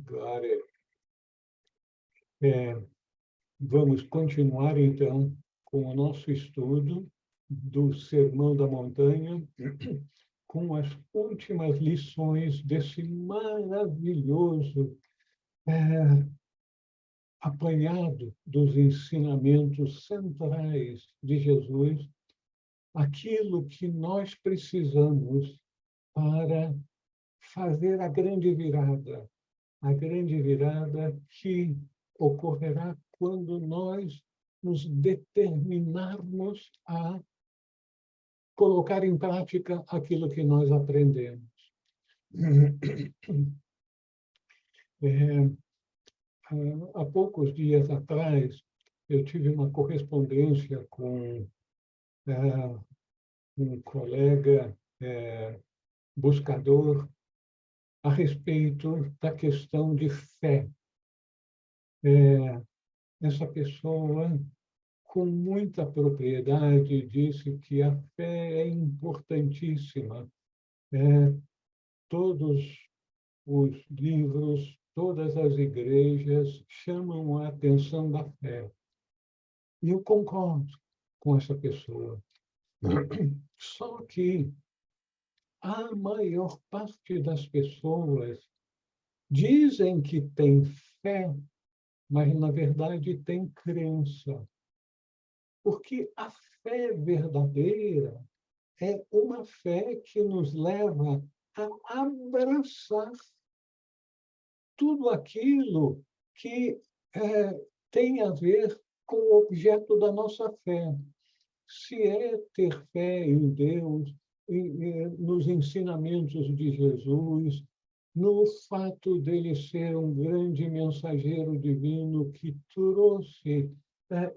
Glória. Vamos continuar, então, com o nosso estudo do Sermão da Montanha, com as últimas lições desse maravilhoso apanhado dos ensinamentos centrais de Jesus, aquilo que nós precisamos para fazer a grande virada que ocorrerá quando nós nos determinarmos a colocar em prática aquilo que nós aprendemos. Há poucos dias atrás, eu tive uma correspondência com um colega buscador a respeito da questão de fé. Essa pessoa, com muita propriedade, disse que a fé é importantíssima. Todos os livros, todas as igrejas chamam a atenção da fé. E eu concordo com essa pessoa. Só que a maior parte das pessoas dizem que tem fé, mas, na verdade, tem crença. Porque a fé verdadeira é uma fé que nos leva a abraçar tudo aquilo que tem a ver com o objeto da nossa fé. Se é ter fé em Deus, nos ensinamentos de Jesus, no fato dele ser um grande mensageiro divino que trouxe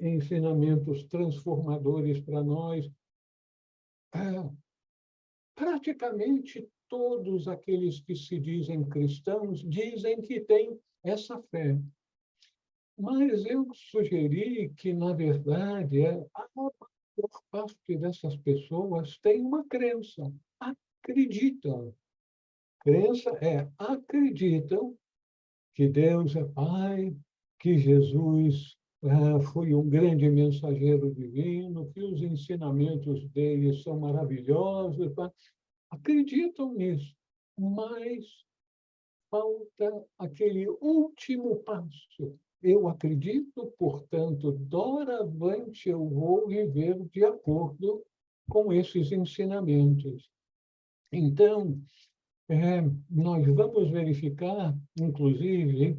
ensinamentos transformadores para nós, praticamente todos aqueles que se dizem cristãos dizem que têm essa fé. Mas eu sugeri que, na verdade, a maior parte dessas pessoas tem uma crença, acreditam. Crença acreditam que Deus é Pai, que Jesus foi um grande mensageiro divino, que os ensinamentos dele são maravilhosos. Acreditam nisso, mas falta aquele último passo. Eu acredito, portanto, doravante eu vou viver de acordo com esses ensinamentos. Então, nós vamos verificar, inclusive,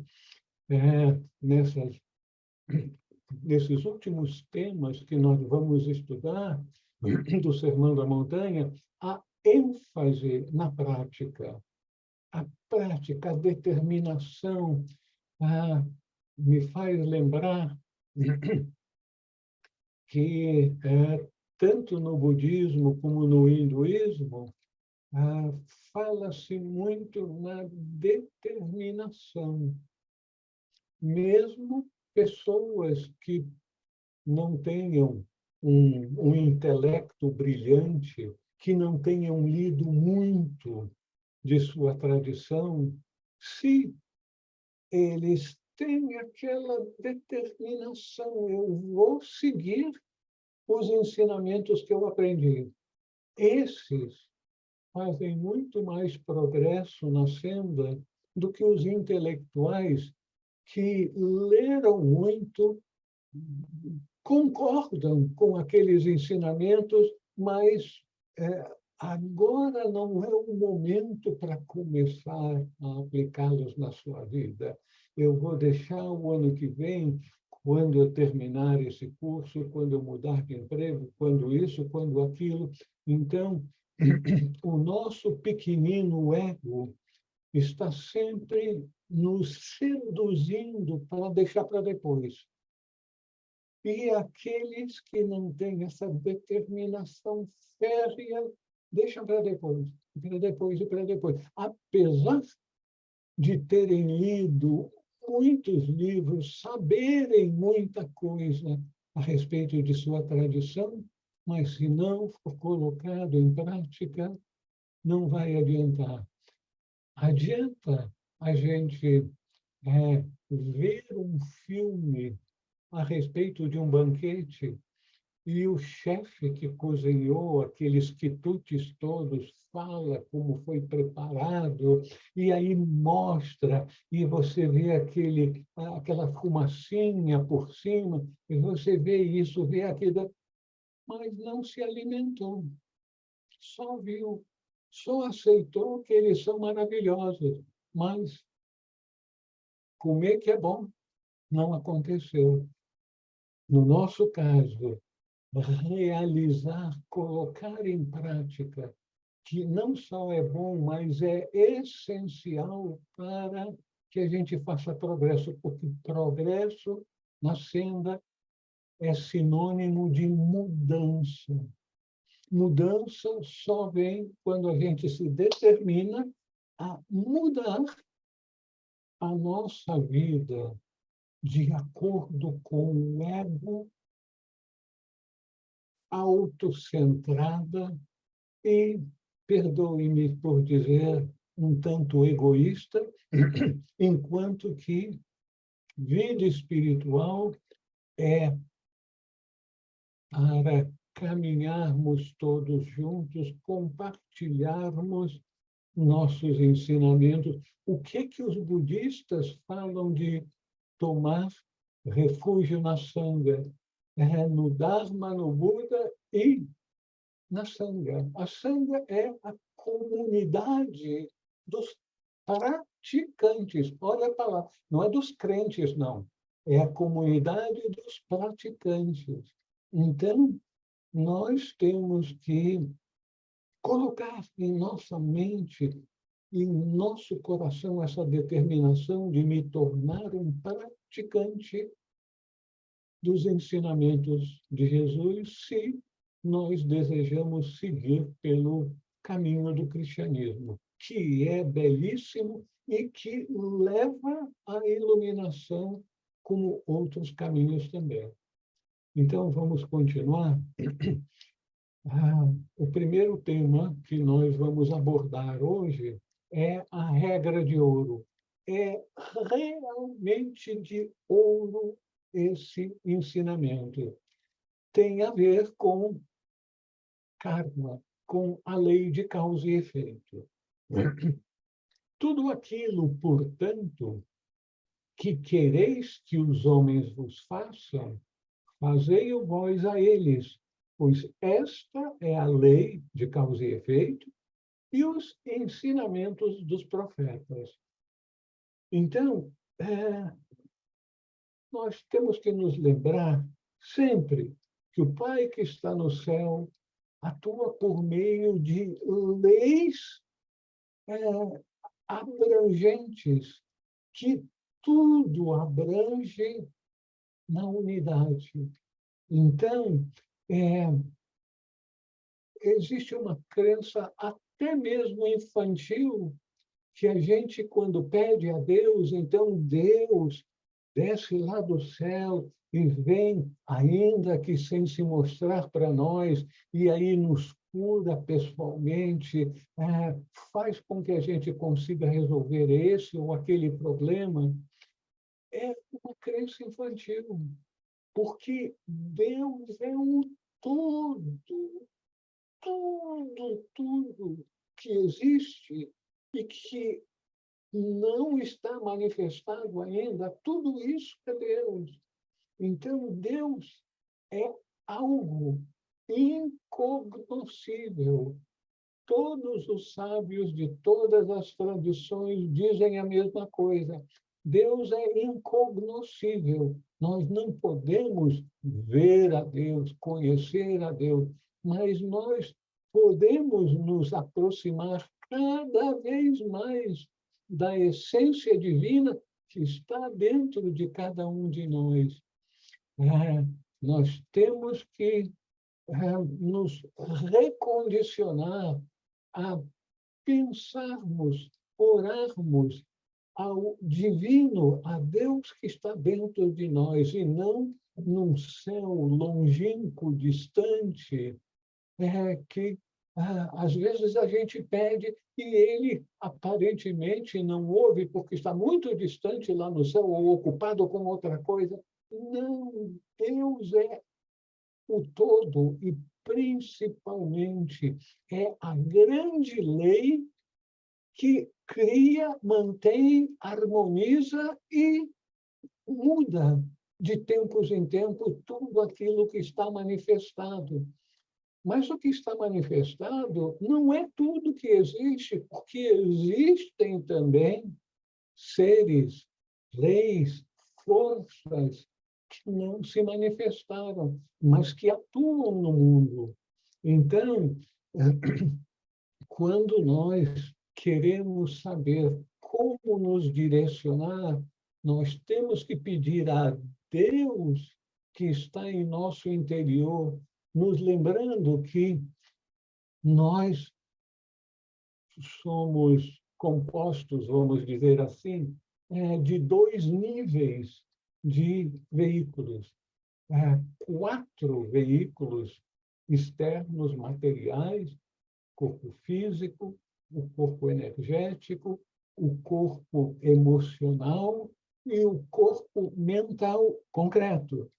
nesses últimos temas que nós vamos estudar do Sermão da Montanha, a ênfase na prática. A prática, a determinação, me faz lembrar que, tanto no budismo como no hinduísmo, fala-se muito na determinação. Mesmo pessoas que não tenham um intelecto brilhante, que não tenham lido muito de sua tradição, se eles têm aquela determinação, eu vou seguir os ensinamentos que eu aprendi. Esses fazem muito mais progresso na senda do que os intelectuais que leram muito, concordam com aqueles ensinamentos, mas agora não é o momento para começar a aplicá-los na sua vida. Eu vou deixar o ano que vem, quando eu terminar esse curso, quando eu mudar de emprego, quando isso, quando aquilo. Então, o nosso pequenino ego está sempre nos seduzindo para deixar para depois. E aqueles que não têm essa determinação férrea, deixam para depois, para depois e para depois. Apesar de terem lido muitos livros, saberem muita coisa a respeito de sua tradição, mas se não for colocado em prática, não vai adiantar. Adianta a gente ver um filme a respeito de um banquete e o chefe que cozinhou aqueles quitutes todos fala como foi preparado, e aí mostra, e você vê aquela fumacinha por cima, e você vê isso, vê aquilo, mas não se alimentou, só viu, só aceitou que eles são maravilhosos, mas comer que é bom não aconteceu. No nosso caso, realizar, colocar em prática, que não só é bom, mas é essencial para que a gente faça progresso, porque progresso na senda é sinônimo de mudança. Mudança só vem quando a gente se determina a mudar a nossa vida de acordo com o ego autocentrada e, perdoe-me por dizer, um tanto egoísta, enquanto que vida espiritual é para caminharmos todos juntos, compartilharmos nossos ensinamentos. O que os budistas falam de tomar refúgio na Sangha? No Dharma, no Buda e na Sangha. A Sangha é a comunidade dos praticantes. Olha a palavra, não é dos crentes, não. É a comunidade dos praticantes. Então, nós temos que colocar em nossa mente, em nosso coração, essa determinação de me tornar um praticante dos ensinamentos de Jesus, se nós desejamos seguir pelo caminho do cristianismo, que é belíssimo e que leva à iluminação, como outros caminhos também. Então, vamos continuar. O primeiro tema que nós vamos abordar hoje é a regra de ouro. É realmente de ouro esse ensinamento. Tem a ver com karma, com a lei de causa e efeito. Tudo aquilo, portanto, que quereis que os homens vos façam, fazei-o vós a eles, pois esta é a lei de causa e efeito e os ensinamentos dos profetas. Então, nós temos que nos lembrar sempre que o Pai que está no céu atua por meio de leis abrangentes, que tudo abrange na unidade. Então, existe uma crença até mesmo infantil que a gente, quando pede a Deus, então Deus desce lá do céu e vem, ainda que sem se mostrar para nós, e aí nos cura pessoalmente, faz com que a gente consiga resolver esse ou aquele problema. É uma crença infantil, porque Deus é um todo, tudo que existe e que não está manifestado ainda, tudo isso é Deus. Então, Deus é algo incognoscível. Todos os sábios de todas as tradições dizem a mesma coisa. Deus é incognoscível. Nós não podemos ver a Deus, conhecer a Deus, mas nós podemos nos aproximar cada vez mais da essência divina que está dentro de cada um de nós. Nós temos que nos recondicionar a pensarmos, orarmos ao divino, a Deus que está dentro de nós, e não num céu longínquo, distante, que Às vezes a gente pede e ele aparentemente não ouve porque está muito distante lá no céu ou ocupado com outra coisa. Não, Deus é o todo e principalmente é a grande lei que cria, mantém, harmoniza e muda de tempos em tempos tudo aquilo que está manifestado. Mas o que está manifestado não é tudo que existe, porque existem também seres, leis, forças que não se manifestaram, mas que atuam no mundo. Então, quando nós queremos saber como nos direcionar, nós temos que pedir a Deus que está em nosso interior, nos lembrando que nós somos compostos, vamos dizer assim, de dois níveis de veículos. 4 veículos externos, materiais, corpo físico, o corpo energético, o corpo emocional e o corpo mental concreto.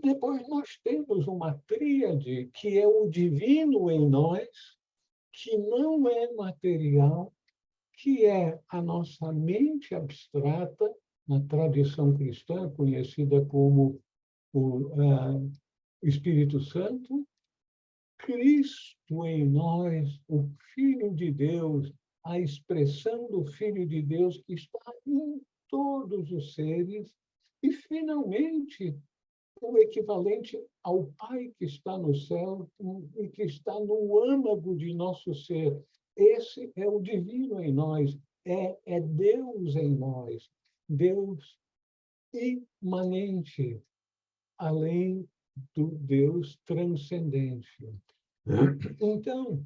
Depois nós temos uma tríade, que é o divino em nós, que não é material, que é a nossa mente abstrata, na tradição cristã, conhecida como o Espírito Santo, Cristo em nós, o Filho de Deus, a expressão do Filho de Deus que está em todos os seres, e, finalmente, o equivalente ao Pai que está no céu e que está no âmago de nosso ser. Esse é o divino em nós, é Deus em nós, Deus imanente, além do Deus transcendente. Então,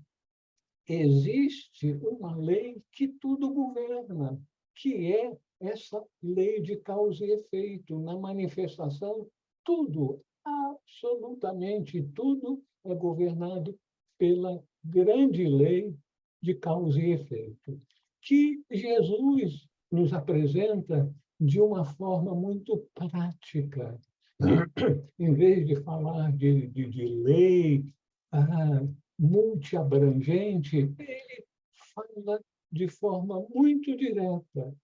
existe uma lei que tudo governa, que é essa lei de causa e efeito. Na manifestação, tudo, absolutamente tudo, é governado pela grande lei de causa e efeito, que Jesus nos apresenta de uma forma muito prática. Em vez de falar de lei multiabrangente, ele fala de forma muito direta.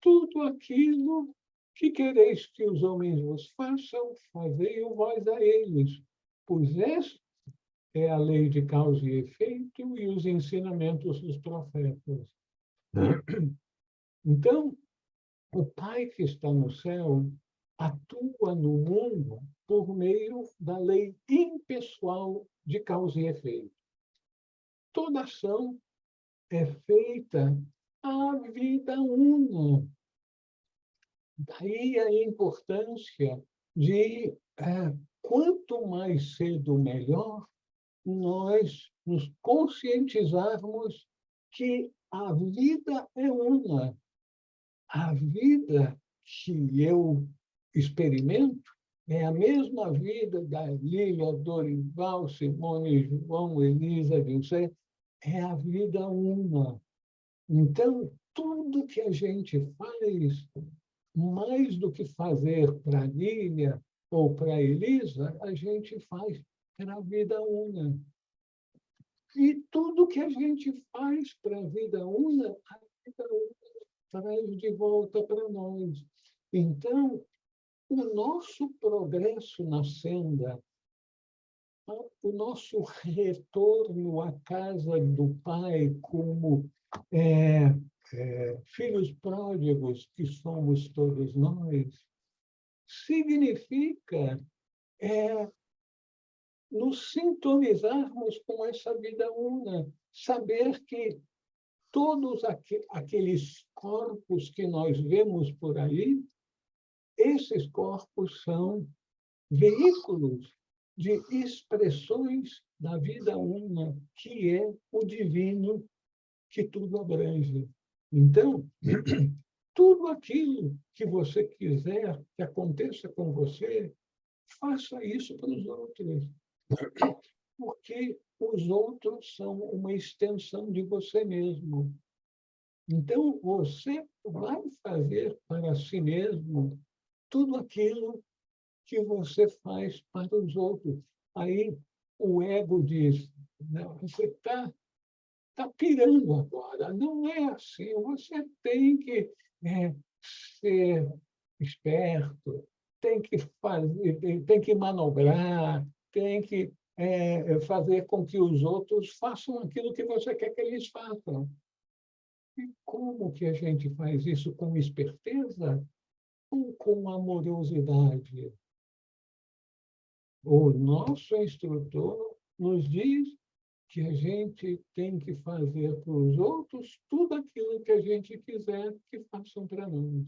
Tudo aquilo que quereis que os homens vos façam, fazei-o vós a eles, pois esta é a lei de causa e efeito e os ensinamentos dos profetas. Então, o Pai que está no céu atua no mundo por meio da lei impessoal de causa e efeito. Toda ação é feita à vida una. Daí a importância de, quanto mais cedo, melhor, nós nos conscientizarmos que a vida é uma. A vida que eu experimento é a mesma vida da Lília, Dorival, Simone, João, Elisa, Vilcé, é a vida uma. Então, tudo que a gente faz, mais do que fazer para a Lília ou para a Elisa, a gente faz para a vida una. E tudo que a gente faz para a vida una, a vida una traz de volta para nós. Então, o nosso progresso na senda, o nosso retorno à casa do Pai como filhos pródigos que somos todos nós, significa nos sintonizarmos com essa vida una, saber que todos aqueles corpos que nós vemos por aí, esses corpos são veículos de expressões da vida una, que é o divino que tudo abrange. Então, tudo aquilo que você quiser que aconteça com você, faça isso para os outros. porque os outros são uma extensão de você mesmo. Então, você vai fazer para si mesmo tudo aquilo que você faz para os outros. Aí o ego diz, não, você está pirando agora. Não é assim. Você tem que ser esperto, tem que fazer, tem que manobrar, tem que fazer com que os outros façam aquilo que você quer que eles façam. E como que a gente faz isso com esperteza ou com amorosidade? O nosso instrutor nos diz que a gente tem que fazer para os outros tudo aquilo que a gente quiser que façam para nós.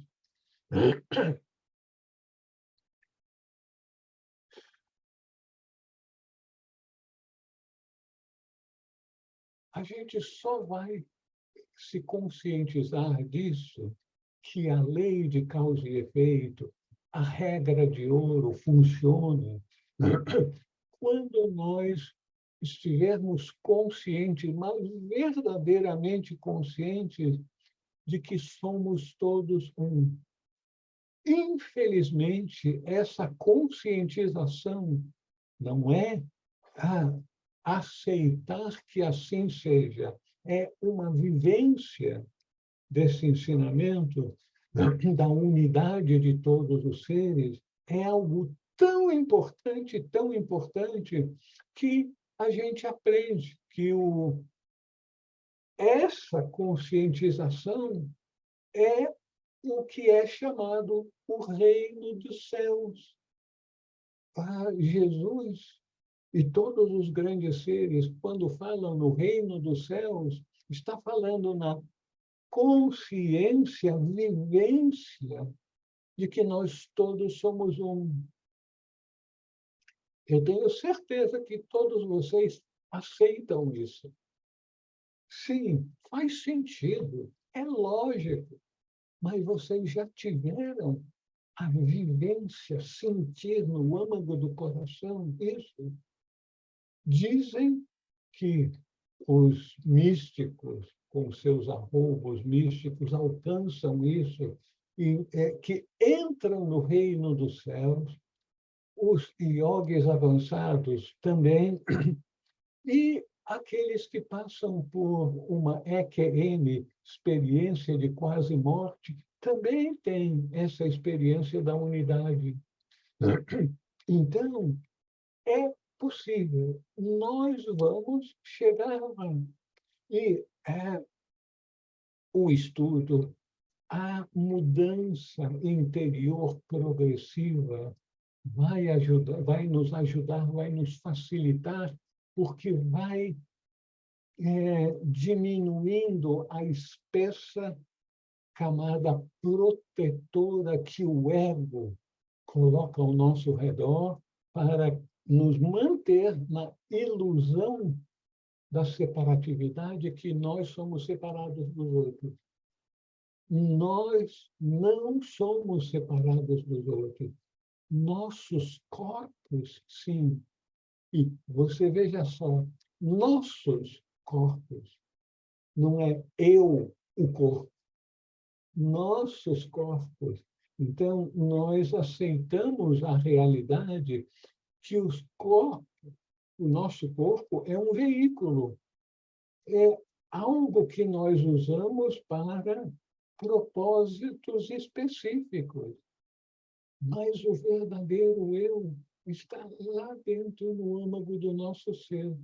A gente só vai se conscientizar disso, que a lei de causa e efeito, a regra de ouro funciona, quando nós estivermos conscientes, mas verdadeiramente conscientes de que somos todos um. Infelizmente, essa conscientização não é aceitar que assim seja, é uma vivência desse ensinamento da unidade de todos os seres, é algo tão importante, que a gente aprende que essa conscientização é o que é chamado o reino dos céus. Jesus e todos os grandes seres, quando falam no reino dos céus, está falando na consciência, vivência de que nós todos somos um. Eu tenho certeza que todos vocês aceitam isso. Sim, faz sentido, é lógico, mas vocês já tiveram a vivência, sentir no âmago do coração isso. Dizem que os místicos, com seus arroubos místicos, alcançam isso, e que entram no reino dos céus, os iogues avançados também, e aqueles que passam por uma EQM, experiência de quase morte, também têm essa experiência da unidade. Então, é possível, nós vamos chegar lá. E o estudo, a mudança interior progressiva vai ajudar, vai nos ajudar, vai nos facilitar, porque vai diminuindo a espessa camada protetora que o ego coloca ao nosso redor para nos manter na ilusão da separatividade, que nós somos separados dos outros. Nós não somos separados dos outros. Nossos corpos, sim. E você veja só, nossos corpos, não é eu o corpo, nossos corpos. Então, nós aceitamos a realidade que os corpos, o nosso corpo é um veículo, é algo que nós usamos para propósitos específicos. Mas o verdadeiro eu está lá dentro no âmago do nosso ser.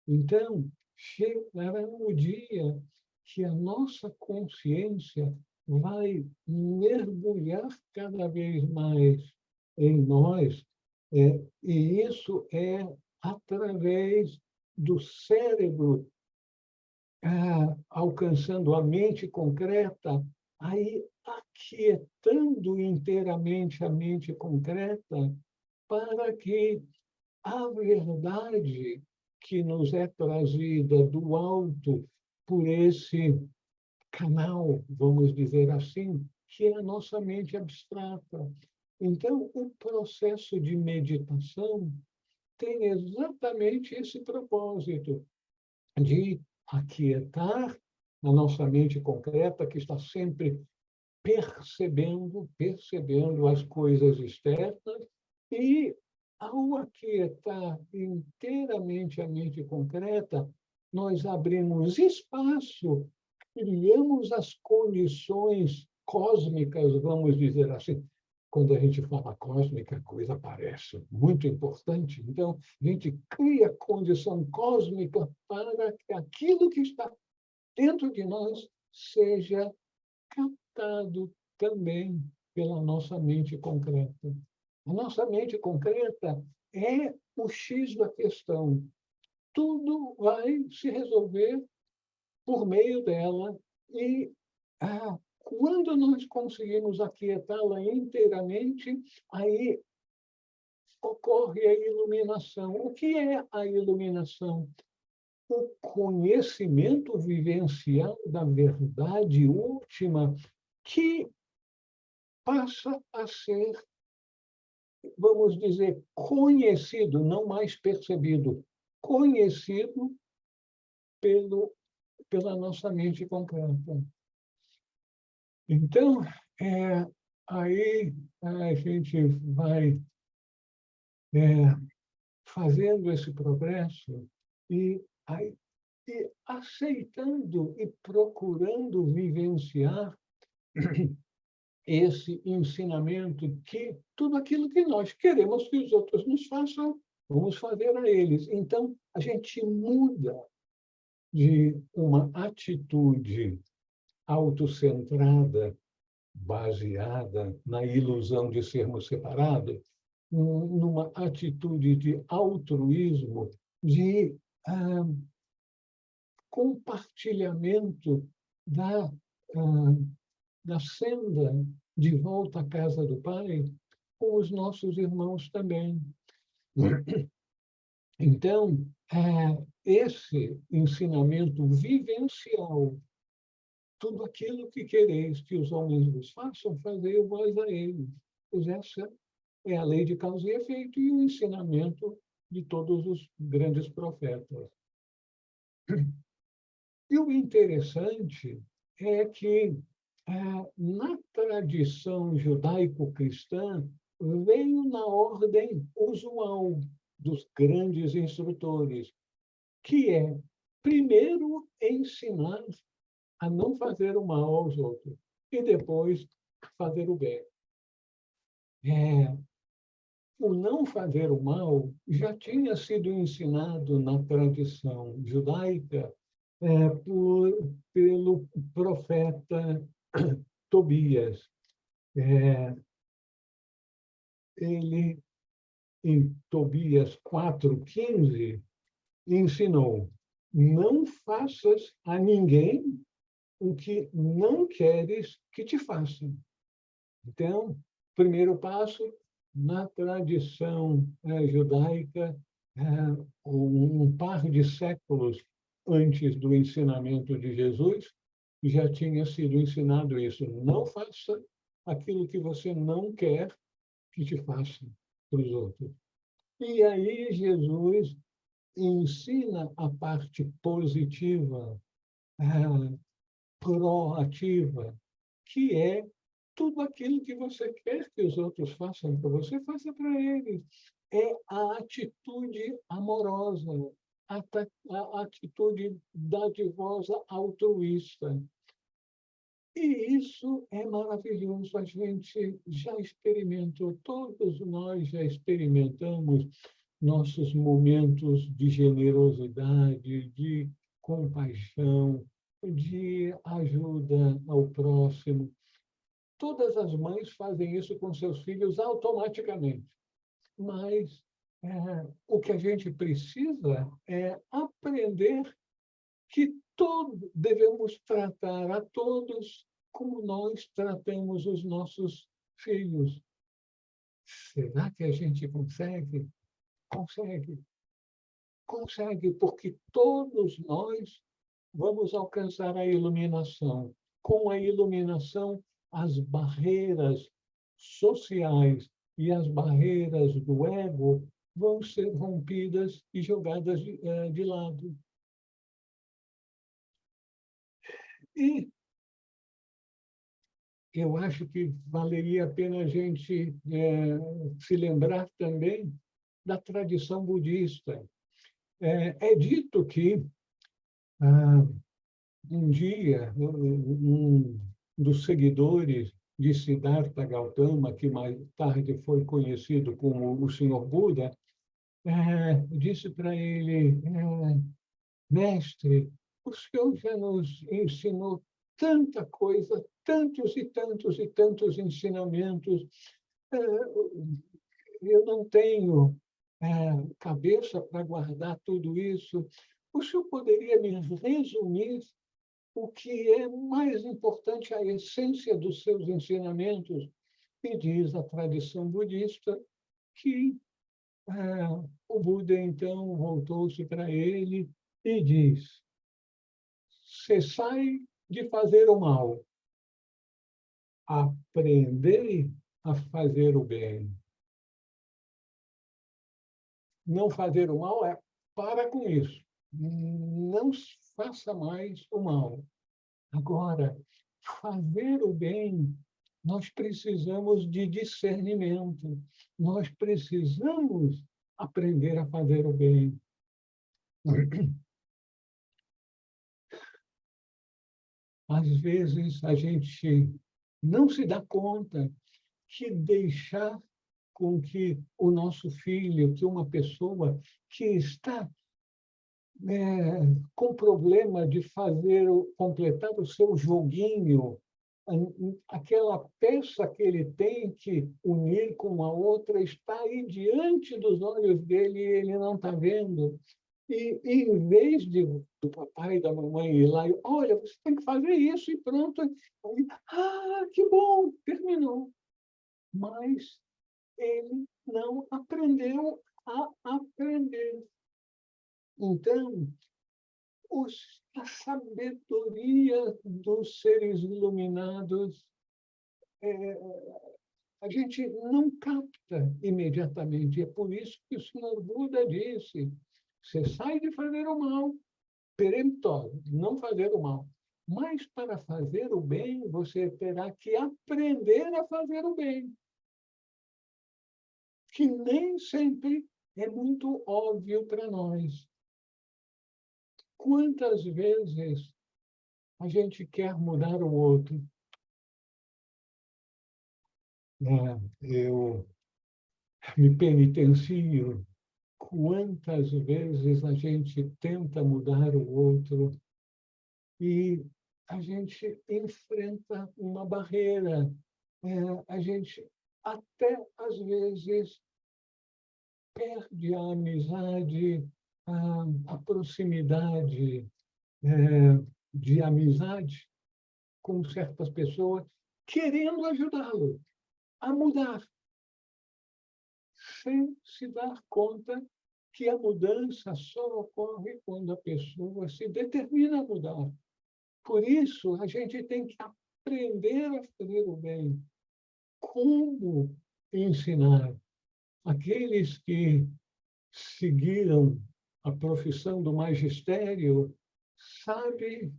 Então, chegará o dia que a nossa consciência vai mergulhar cada vez mais em nós, e isso é através do cérebro alcançando a mente concreta, aí aquietando inteiramente a mente concreta, para que a verdade que nos é trazida do alto por esse canal, vamos dizer assim, que é a nossa mente abstrata. Então, o processo de meditação tem exatamente esse propósito de aquietar a nossa mente concreta, que está sempre percebendo as coisas externas, e, ao aquietar inteiramente a mente concreta, nós abrimos espaço, criamos as condições cósmicas, vamos dizer assim. Quando a gente fala cósmica, a coisa parece muito importante. Então, a gente cria condição cósmica para que aquilo que está dentro de nós seja captado também pela nossa mente concreta. A nossa mente concreta é o X da questão. Tudo vai se resolver por meio dela e quando nós conseguimos aquietá-la inteiramente, aí ocorre a iluminação. O que é a iluminação? O conhecimento vivencial da verdade última, que passa a ser, vamos dizer, conhecido, não mais percebido, conhecido pela nossa mente concreta. Então, aí a gente vai fazendo esse progresso e aceitando e procurando vivenciar esse ensinamento, que tudo aquilo que nós queremos que os outros nos façam, vamos fazer a eles. Então, a gente muda de uma atitude autocentrada, baseada na ilusão de sermos separados, numa atitude de altruísmo, de compartilhamento da senda de volta à casa do Pai com os nossos irmãos também. Então, esse ensinamento vivencial, tudo aquilo que quereis que os homens vos façam, fazei vós a eles. Pois essa é a lei de causa e efeito e o ensinamento de todos os grandes profetas. E o interessante é que, na tradição judaico-cristã, veio na ordem usual dos grandes instrutores, que é, primeiro, ensinar a não fazer o mal aos outros e depois fazer o bem. O não fazer o mal já tinha sido ensinado na tradição judaica pelo profeta Tobias. Ele, em Tobias 4,15, ensinou: não faças a ninguém o que não queres que te façam. Então, primeiro passo, na tradição judaica, um par de séculos antes do ensinamento de Jesus, já tinha sido ensinado isso. Não faça aquilo que você não quer que te façam para os outros. E aí Jesus ensina a parte positiva, proativa, que é tudo aquilo que você quer que os outros façam para você, faça para eles. É a atitude amorosa, a atitude dadivosa, altruísta. E isso é maravilhoso. A gente já experimentou, todos nós já experimentamos nossos momentos de generosidade, de compaixão, de ajuda ao próximo. Todas as mães fazem isso com seus filhos automaticamente. Mas o que a gente precisa é aprender que devemos tratar a todos como nós tratamos os nossos filhos. Será que a gente consegue? Consegue. Consegue, porque todos nós vamos alcançar a iluminação. Com a iluminação, as barreiras sociais e as barreiras do ego vão ser rompidas e jogadas de lado. E eu acho que valeria a pena a gente se lembrar também da tradição budista. É dito que, um dia, um dos seguidores de Siddhartha Gautama, que mais tarde foi conhecido como o Senhor Buda, disse para ele: mestre, o senhor já nos ensinou tanta coisa, tantos e tantos e tantos ensinamentos. Eu não tenho cabeça para guardar tudo isso. O senhor poderia me resumir o que é mais importante, a essência dos seus ensinamentos? E diz a tradição budista que o Buda, então, voltou-se para ele e diz: cessai de fazer o mal, aprendei a fazer o bem. Não fazer o mal para com isso. Não faça mais o mal. Agora, fazer o bem, nós precisamos de discernimento. Nós precisamos aprender a fazer o bem. Às vezes, a gente não se dá conta que deixar com que o nosso filho, que uma pessoa que está com problema de completar o seu joguinho, aquela peça que ele tem que unir com a outra está aí diante dos olhos dele e ele não está vendo. E em vez do papai e da mamãe ir lá e, olha, você tem que fazer isso e pronto. Que bom, terminou. Mas ele não aprendeu a aprender. Então, a sabedoria dos seres iluminados, a gente não capta imediatamente. É por isso que o Senhor Buda disse: cessai de fazer o mal, peremptório, não fazer o mal. Mas para fazer o bem, você terá que aprender a fazer o bem, que nem sempre é muito óbvio para nós. Quantas vezes a gente quer mudar o outro? Eu me penitencio. Quantas vezes a gente tenta mudar o outro e a gente enfrenta uma barreira. A gente até, às vezes, perde a amizade, a proximidade de amizade com certas pessoas, querendo ajudá-lo a mudar, sem se dar conta que a mudança só ocorre quando a pessoa se determina a mudar. Por isso, a gente tem que aprender a fazer o bem. Como ensinar? Aqueles que seguiram a profissão do magistério sabem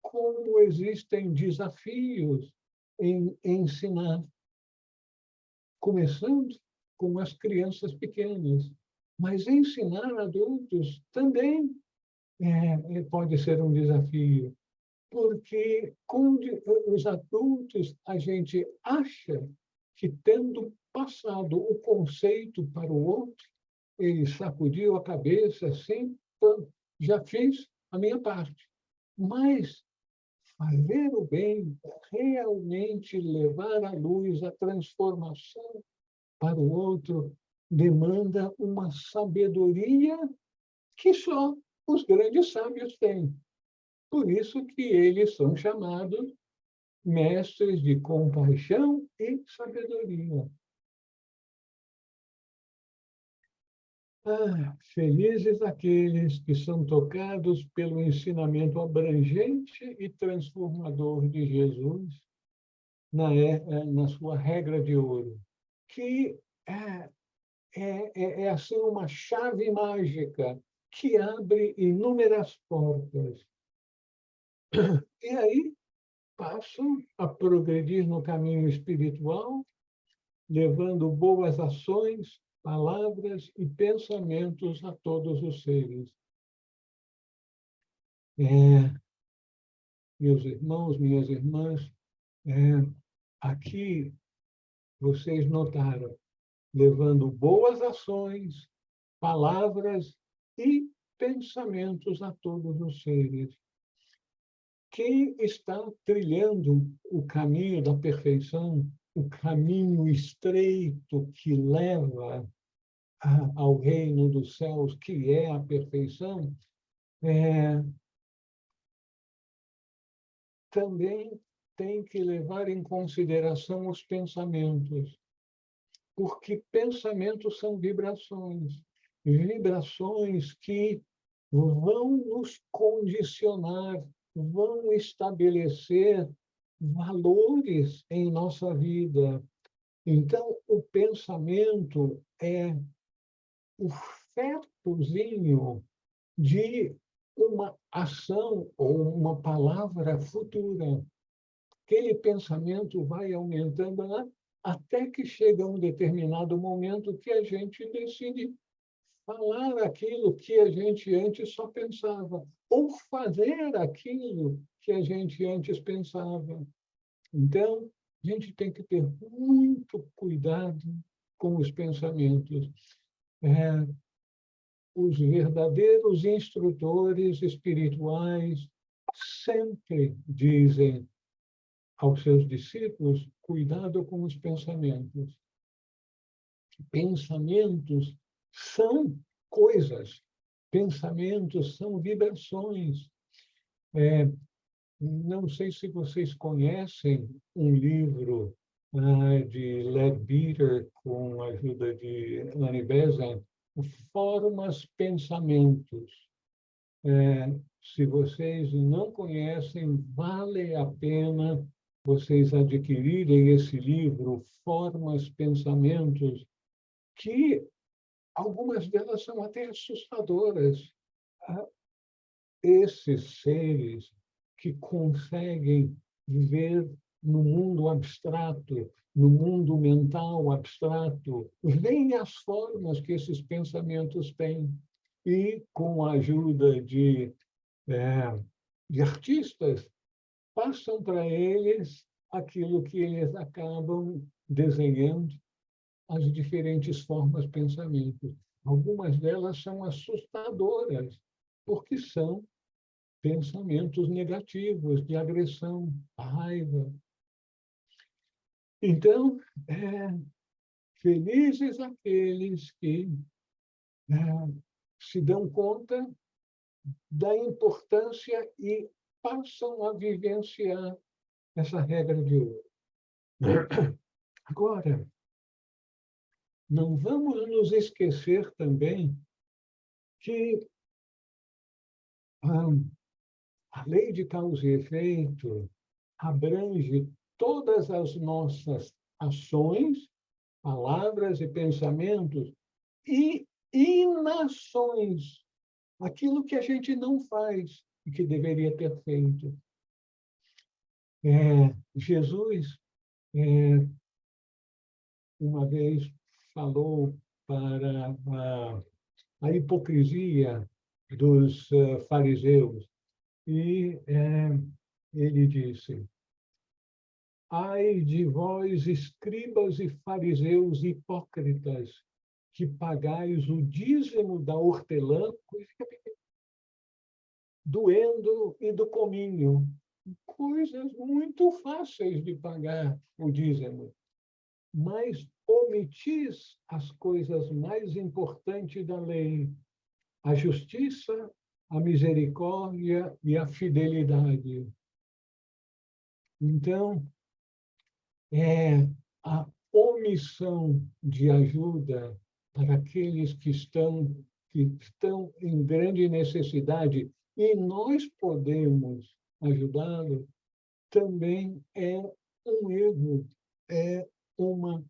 como existem desafios em ensinar, começando com as crianças pequenas. Mas ensinar adultos também pode ser um desafio, porque com os adultos a gente acha que, tendo passado o conceito para o outro, ele sacudiu a cabeça assim: já fiz a minha parte. Mas fazer o bem, realmente levar à luz a transformação para o outro, demanda uma sabedoria que só os grandes sábios têm. Por isso que eles são chamados mestres de compaixão e sabedoria. Felizes aqueles que são tocados pelo ensinamento abrangente e transformador de Jesus na sua regra de ouro, que é assim uma chave mágica que abre inúmeras portas. E aí passam a progredir no caminho espiritual, levando boas ações, palavras e pensamentos a todos os seres. Meus irmãos, minhas irmãs, aqui vocês notaram, levando boas ações, palavras e pensamentos a todos os seres. Quem está trilhando o caminho da perfeição, o caminho estreito que leva ao reino dos céus, que é a perfeição, também tem que levar em consideração os pensamentos, porque pensamentos são vibrações, vibrações que vão nos condicionar, vão estabelecer valores em nossa vida. Então, o pensamento é o fetozinho de uma ação ou uma palavra futura. Aquele pensamento vai aumentando até que chega um determinado momento que a gente decide falar aquilo que a gente antes só pensava, ou fazer aquilo que a gente antes pensava. Então, a gente tem que ter muito cuidado com os pensamentos. Os verdadeiros instrutores espirituais sempre dizem aos seus discípulos: cuidado com os pensamentos. Pensamentos são coisas, pensamentos são vibrações. Não sei se vocês conhecem um livro de Leadbeater, com a ajuda de Annie Besant, Formas Pensamentos. Se vocês não conhecem, vale a pena vocês adquirirem esse livro, Formas Pensamentos, que algumas delas são até assustadoras. Esses seres que conseguem viver no mundo abstrato, no mundo mental abstrato, veem as formas que esses pensamentos têm e, com a ajuda de artistas, passam para eles aquilo que eles acabam desenhando, as diferentes formas de pensamento. Algumas delas são assustadoras, porque são pensamentos negativos, de agressão, raiva. Então, felizes aqueles que se dão conta da importância e passam a vivenciar essa regra de ouro. Agora, não vamos nos esquecer também que a lei de causa e efeito abrange todas as nossas ações, palavras e pensamentos e inações, aquilo que a gente não faz e que deveria ter feito. Jesus, uma vez, falou para a hipocrisia dos fariseus e ele disse: ai de vós, escribas e fariseus hipócritas, que pagais o dízimo da hortelã, do endro e do cominho. Coisas muito fáceis de pagar o dízimo. Mas omitis as coisas mais importantes da lei: a justiça, a misericórdia e a fidelidade. Então, a omissão de ajuda para aqueles que estão em grande necessidade e nós podemos ajudá-los, também é um erro, é uma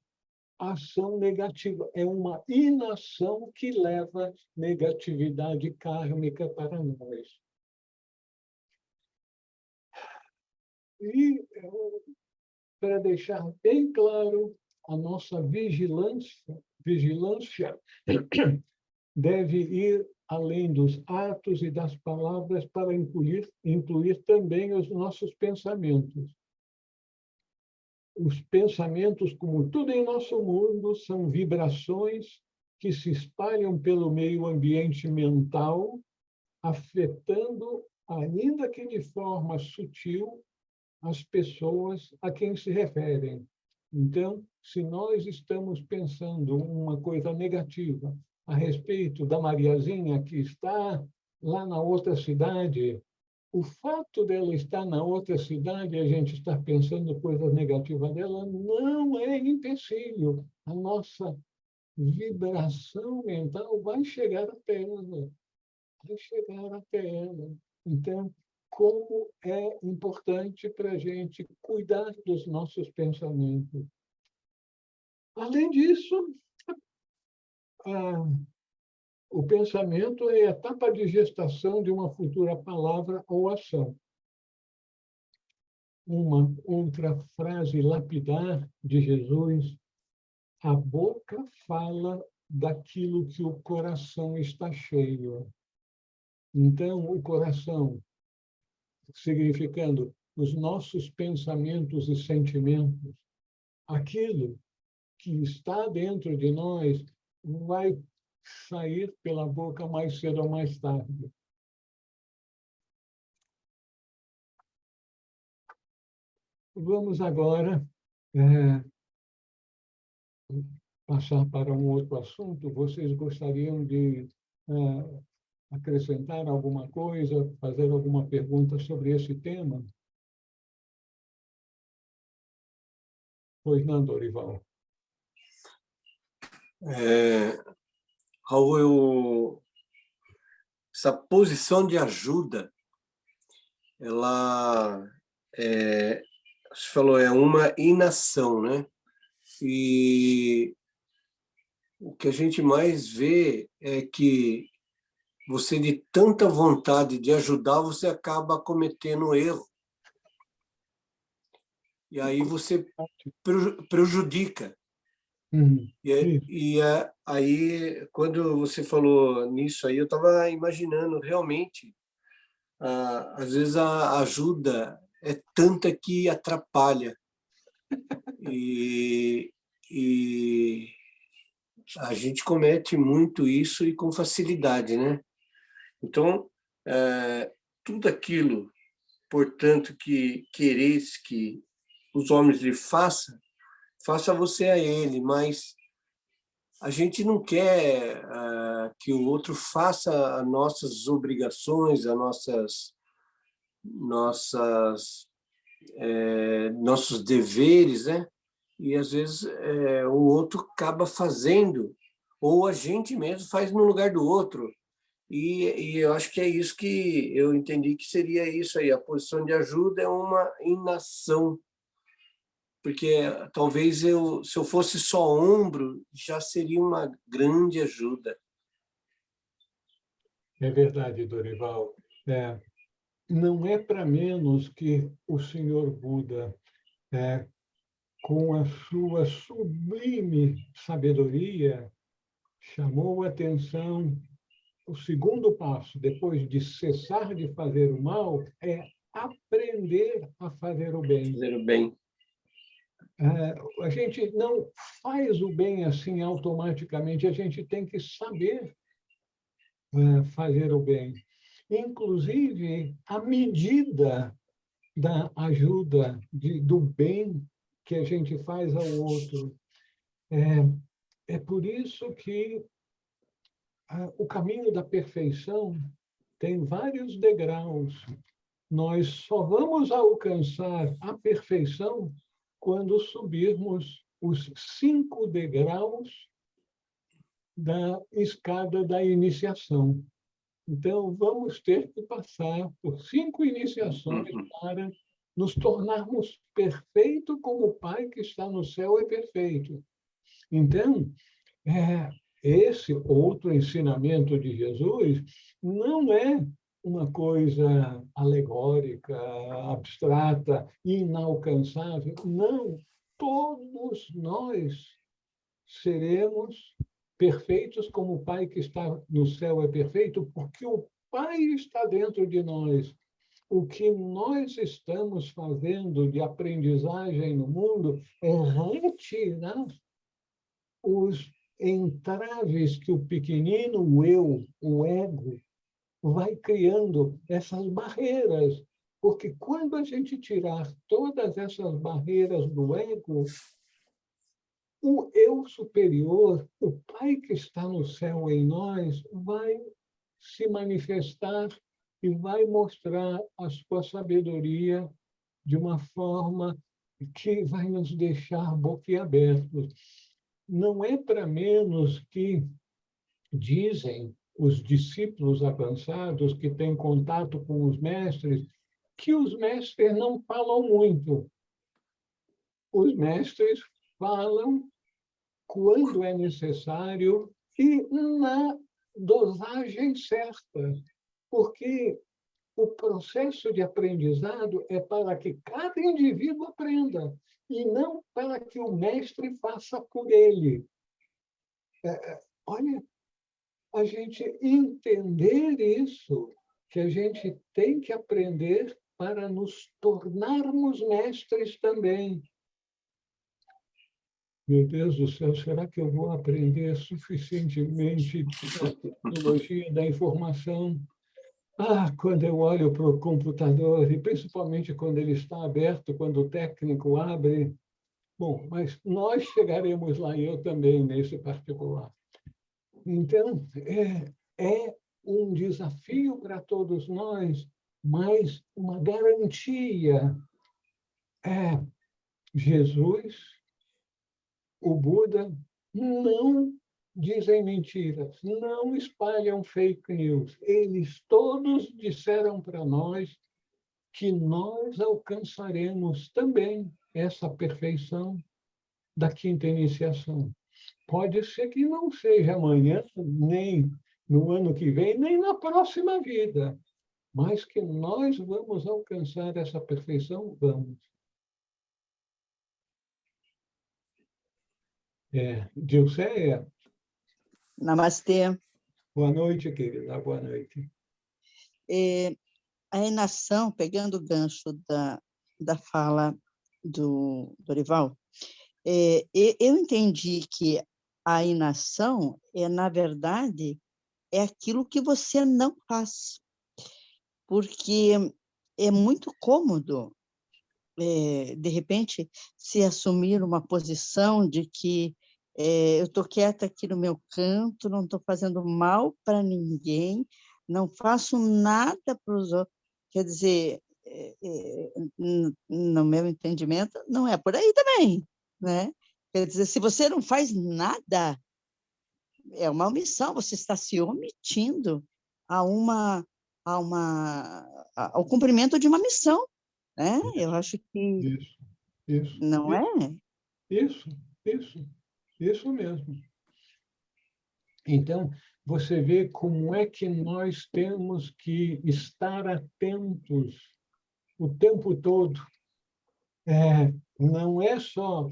ação negativa, é uma inação que leva negatividade kármica para nós. E, para deixar bem claro, a nossa vigilância deve ir além dos atos e das palavras para incluir também os nossos pensamentos. Os pensamentos, como tudo em nosso mundo, são vibrações que se espalham pelo meio ambiente mental, afetando, ainda que de forma sutil, as pessoas a quem se referem. Então, se nós estamos pensando uma coisa negativa a respeito da Mariazinha que está lá na outra cidade, o fato dela estar na outra cidade e a gente estar pensando coisas negativas dela não é empecilho. A nossa vibração mental vai chegar até ela. Vai chegar até ela. Então, como é importante para a gente cuidar dos nossos pensamentos. Além disso, o pensamento é a etapa de gestação de uma futura palavra ou ação. Uma outra frase lapidar de Jesus: a boca fala daquilo que o coração está cheio. Então, o coração, significando os nossos pensamentos e sentimentos, aquilo que está dentro de nós vai sair pela boca mais cedo ou mais tarde. Vamos agora passar para um outro assunto. Vocês gostariam de acrescentar alguma coisa, fazer alguma pergunta sobre esse tema? Pois não, Dorival. Raul, essa posição de ajuda, ela você falou, é uma inação, né? E o que a gente mais vê é que você, de tanta vontade de ajudar, você acaba cometendo erro. E aí você prejudica. Aí, quando você falou nisso aí, eu estava imaginando realmente, às vezes a ajuda é tanta que atrapalha. E a gente comete muito isso e com facilidade, né? Então, tudo aquilo, portanto, que quereis que os homens lhe façam, faça você a ele, mas a gente não quer que o outro faça as nossas obrigações, as nossos deveres, né? E às vezes o outro acaba fazendo, ou a gente mesmo faz no lugar do outro. E eu acho que é isso que eu entendi que seria isso aí. A posição de ajuda é uma inação. Porque talvez se eu fosse só ombro, já seria uma grande ajuda. É verdade, Dorival. Não é para menos que o Senhor Buda, com a sua sublime sabedoria, chamou a atenção. O segundo passo, depois de cessar de fazer o mal, é aprender a fazer o bem. Fazer o bem. A gente não faz o bem assim automaticamente, a gente tem que saber fazer o bem. Inclusive, a medida da ajuda, do bem que a gente faz ao outro. É por isso que o caminho da perfeição tem vários degraus. Nós só vamos alcançar a perfeição quando subirmos os 5 degraus da escada da iniciação. Então, vamos ter que passar por 5 iniciações para nos tornarmos perfeitos como o Pai que está no céu é perfeito. Então, esse outro ensinamento de Jesus não é uma coisa alegórica, abstrata, inalcançável. Não, todos nós seremos perfeitos como o Pai que está no céu é perfeito, porque o Pai está dentro de nós. O que nós estamos fazendo de aprendizagem no mundo é retirar os entraves que o pequenino, o eu, o ego, vai criando essas barreiras. Porque quando a gente tirar todas essas barreiras do ego, o eu superior, o Pai que está no céu em nós, vai se manifestar e vai mostrar a sua sabedoria de uma forma que vai nos deixar boquiabertos. Não é para menos que dizem os discípulos avançados que têm contato com os mestres, que os mestres não falam muito. Os mestres falam quando é necessário e na dosagem certa, porque o processo de aprendizado é para que cada indivíduo aprenda e não para que o mestre faça por ele. Olha, a gente entender isso, que a gente tem que aprender para nos tornarmos mestres também. Meu Deus do céu, será que eu vou aprender suficientemente a tecnologia da informação? Quando eu olho para o computador, e principalmente quando ele está aberto, quando o técnico abre. Bom, mas nós chegaremos lá, e eu também, nesse particular. Então, é um desafio para todos nós, mas uma garantia. Jesus, o Buda, não dizem mentiras, não espalham fake news. Eles todos disseram para nós que nós alcançaremos também essa perfeição da quinta iniciação. Pode ser que não seja amanhã, nem no ano que vem, nem na próxima vida, mas que nós vamos alcançar essa perfeição, vamos. Dilceia, Namastê. boa noite, querida, boa noite. A inação, pegando o gancho da fala do Dorival, eu entendi que a inação na verdade, é aquilo que você não faz. Porque é muito cômodo, de repente, se assumir uma posição de que eu estou quieta aqui no meu canto, não estou fazendo mal para ninguém, não faço nada para os outros. Quer dizer, no meu entendimento, não é por aí também, né? Quer dizer, se você não faz nada, é uma omissão, você está se omitindo ao cumprimento de uma missão, né? Eu acho que Isso, não é? isso mesmo. Então, você vê como é que nós temos que estar atentos o tempo todo. Não é só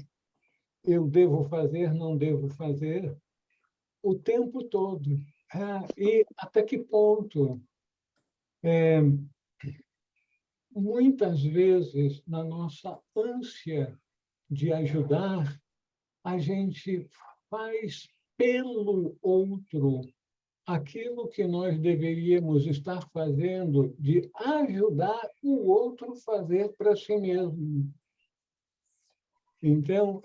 eu devo fazer, não devo fazer, o tempo todo. E até que ponto? Muitas vezes, na nossa ânsia de ajudar, a gente faz pelo outro aquilo que nós deveríamos estar fazendo de ajudar o outro a fazer para si mesmo. Então,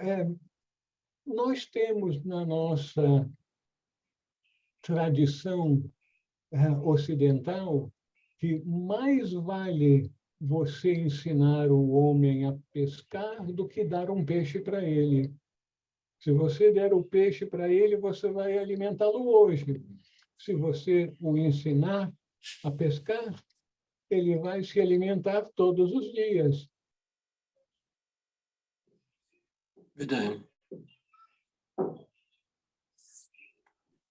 nós temos na nossa tradição ocidental que mais vale você ensinar o homem a pescar do que dar um peixe para ele. Se você der o peixe para ele, você vai alimentá-lo hoje. Se você o ensinar a pescar, ele vai se alimentar todos os dias. Verdade.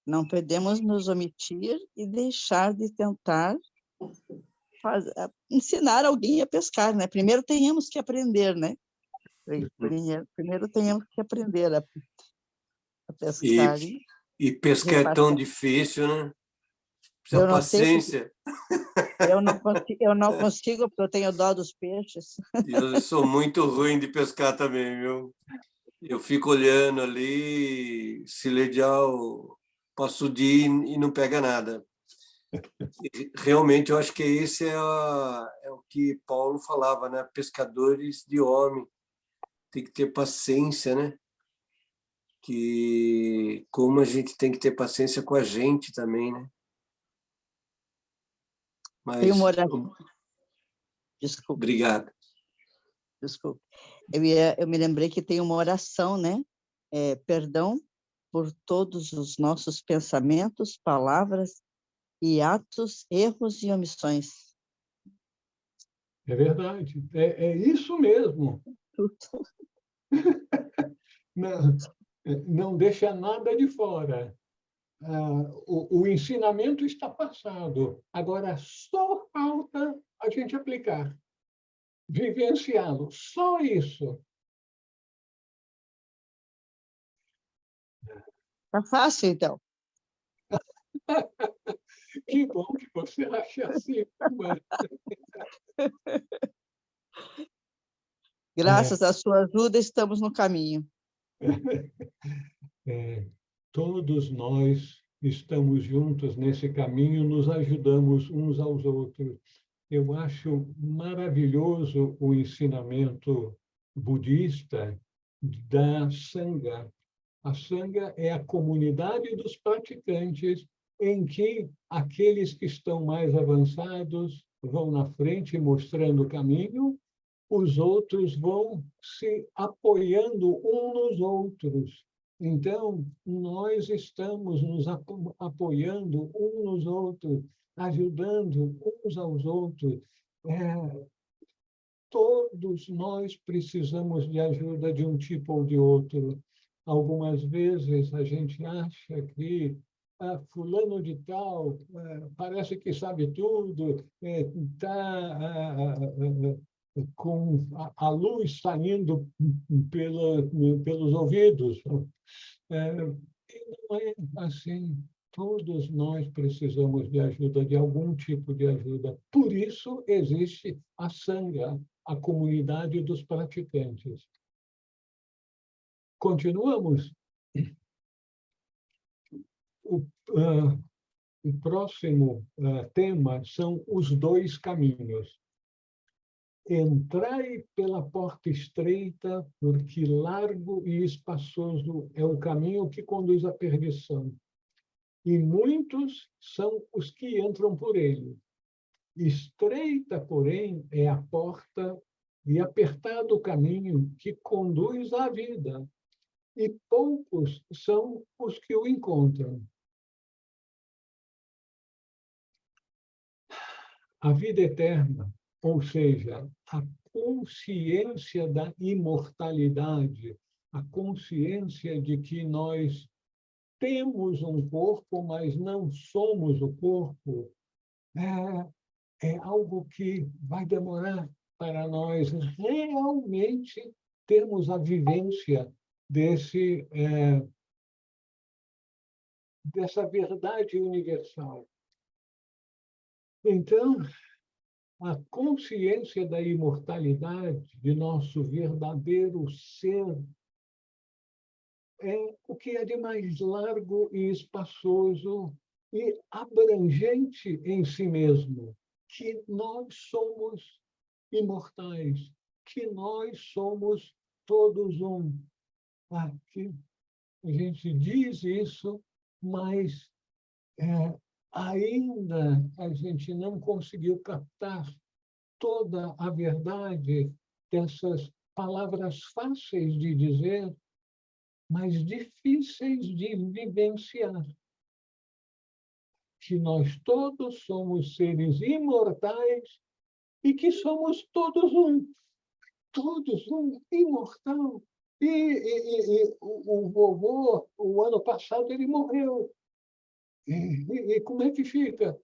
Não podemos nos omitir e deixar de tentar ensinar alguém a pescar, né? Primeiro tenhamos que aprender, né? Primeiro tenhamos que aprender a E, pescar. e pescar é tão difícil, né? Precisa Eu não sei, porque paciência. eu não consigo, porque eu tenho dó dos peixes. Eu sou muito ruim de pescar também, viu? Eu fico olhando ali, se legal, posso ir e não pega nada. Realmente, eu acho que esse é o que Paulo falava, né? Pescadores de homem. Tem que ter paciência, né? Que como a gente tem que ter paciência com a gente também, né? Tem uma Mas oração. Desculpe. obrigado. Desculpe. Eu me lembrei que tem uma oração, né? Perdão por todos os nossos pensamentos, palavras e atos, erros e omissões. É verdade. É isso mesmo. Não, não deixa nada de fora. O ensinamento está passado. Agora, só falta a gente aplicar, vivenciá-lo. Só isso. Tá fácil, então. Que bom que você acha assim. Mas... Graças à sua ajuda, estamos no caminho. Todos nós estamos juntos nesse caminho, nos ajudamos uns aos outros. Eu acho maravilhoso o ensinamento budista da Sangha. A Sangha é a comunidade dos praticantes em que aqueles que estão mais avançados vão na frente mostrando o caminho, os outros vão se apoiando uns nos outros. Então, nós estamos nos apoiando uns nos outros, ajudando uns aos outros. Todos nós precisamos de ajuda de um tipo ou de outro. Algumas vezes a gente acha que fulano de tal parece que sabe tudo, está com a luz saindo pelos ouvidos. E não é assim. Todos nós precisamos de ajuda, de algum tipo de ajuda. Por isso existe a Sangha, a comunidade dos praticantes. Continuamos. O próximo tema são os dois caminhos. Entrai pela porta estreita, porque largo e espaçoso é o caminho que conduz à perdição. E muitos são os que entram por ele. Estreita, porém, é a porta e apertado o caminho que conduz à vida, e poucos são os que o encontram. A vida eterna, ou seja, a consciência da imortalidade, a consciência de que nós temos um corpo, mas não somos o corpo, é algo que vai demorar para nós realmente termos a vivência dessa verdade universal. Então, a consciência da imortalidade de nosso verdadeiro ser é o que é de mais largo e espaçoso e abrangente em si mesmo, que nós somos imortais, que nós somos todos um. Aqui a gente diz isso, mas ainda a gente não conseguiu captar toda a verdade dessas palavras fáceis de dizer, mas difíceis de vivenciar. Que nós todos somos seres imortais e que somos todos um imortal. E o vovô, o ano passado, ele morreu. E como é que fica?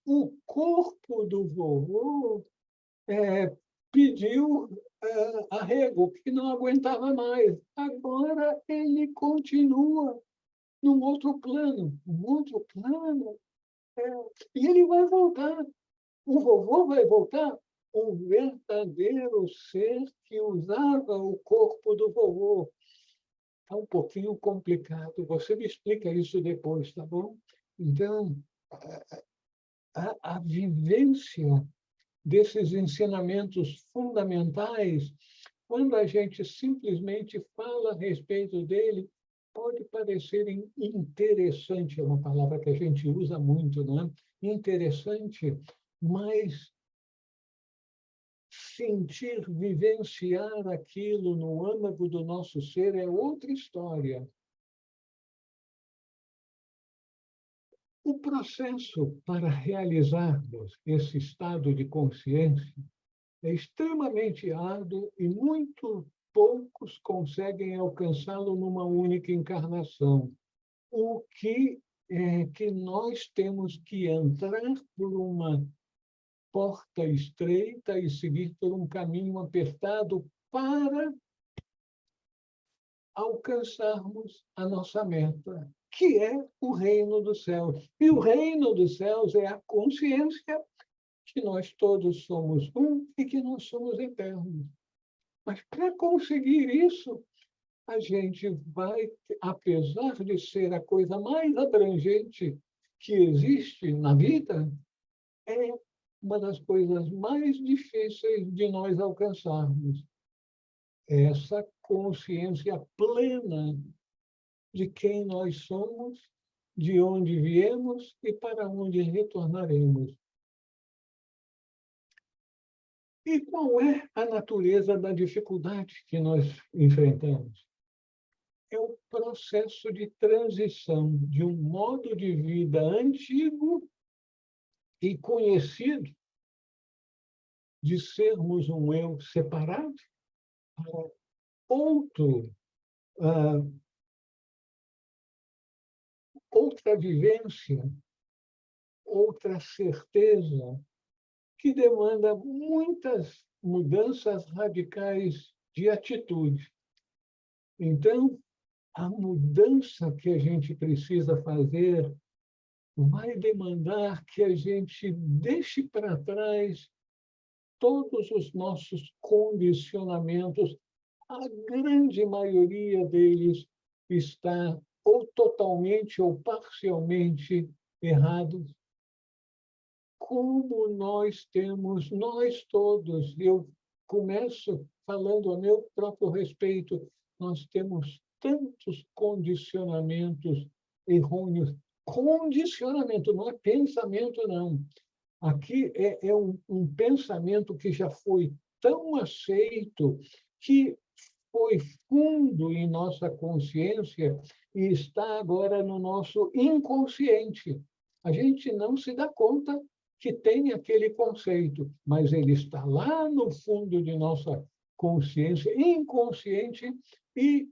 O corpo do vovô pediu arrego, que não aguentava mais. Agora ele continua num outro plano, um outro plano. E ele vai voltar. O vovô vai voltar um verdadeiro ser que usava o corpo do vovô. Está um pouquinho complicado. Você me explica isso depois, tá bom? Então, a vivência desses ensinamentos fundamentais, quando a gente simplesmente fala a respeito dele, pode parecer interessante, é uma palavra que a gente usa muito, não é? Interessante, mas sentir, vivenciar aquilo no âmago do nosso ser é outra história. O processo para realizarmos esse estado de consciência é extremamente árduo e muito poucos conseguem alcançá-lo numa única encarnação. O que é que nós temos que entrar por uma porta estreita e seguir por um caminho apertado para alcançarmos a nossa meta, que é o reino dos céus. E o reino dos céus é a consciência que nós todos somos um e que nós somos eternos. Mas para conseguir isso, a gente vai, apesar de ser a coisa mais abrangente que existe na vida, é uma das coisas mais difíceis de nós alcançarmos. Essa consciência plena de quem nós somos, de onde viemos e para onde retornaremos. E qual é a natureza da dificuldade que nós enfrentamos? É o processo de transição de um modo de vida antigo e conhecido, de sermos um eu separado, para outro, outra vivência, outra certeza, que demanda muitas mudanças radicais de atitude. Então, a mudança que a gente precisa fazer vai demandar que a gente deixe para trás todos os nossos condicionamentos. A grande maioria deles está ou totalmente ou parcialmente errados. Como nós temos, nós todos, eu começo falando a meu próprio respeito, nós temos tantos condicionamentos errôneos. Condicionamento, não é pensamento, não. Aqui é um pensamento que já foi tão aceito, que foi fundo em nossa consciência e está agora no nosso inconsciente. A gente não se dá conta que tem aquele conceito, mas ele está lá no fundo de nossa consciência, inconsciente, e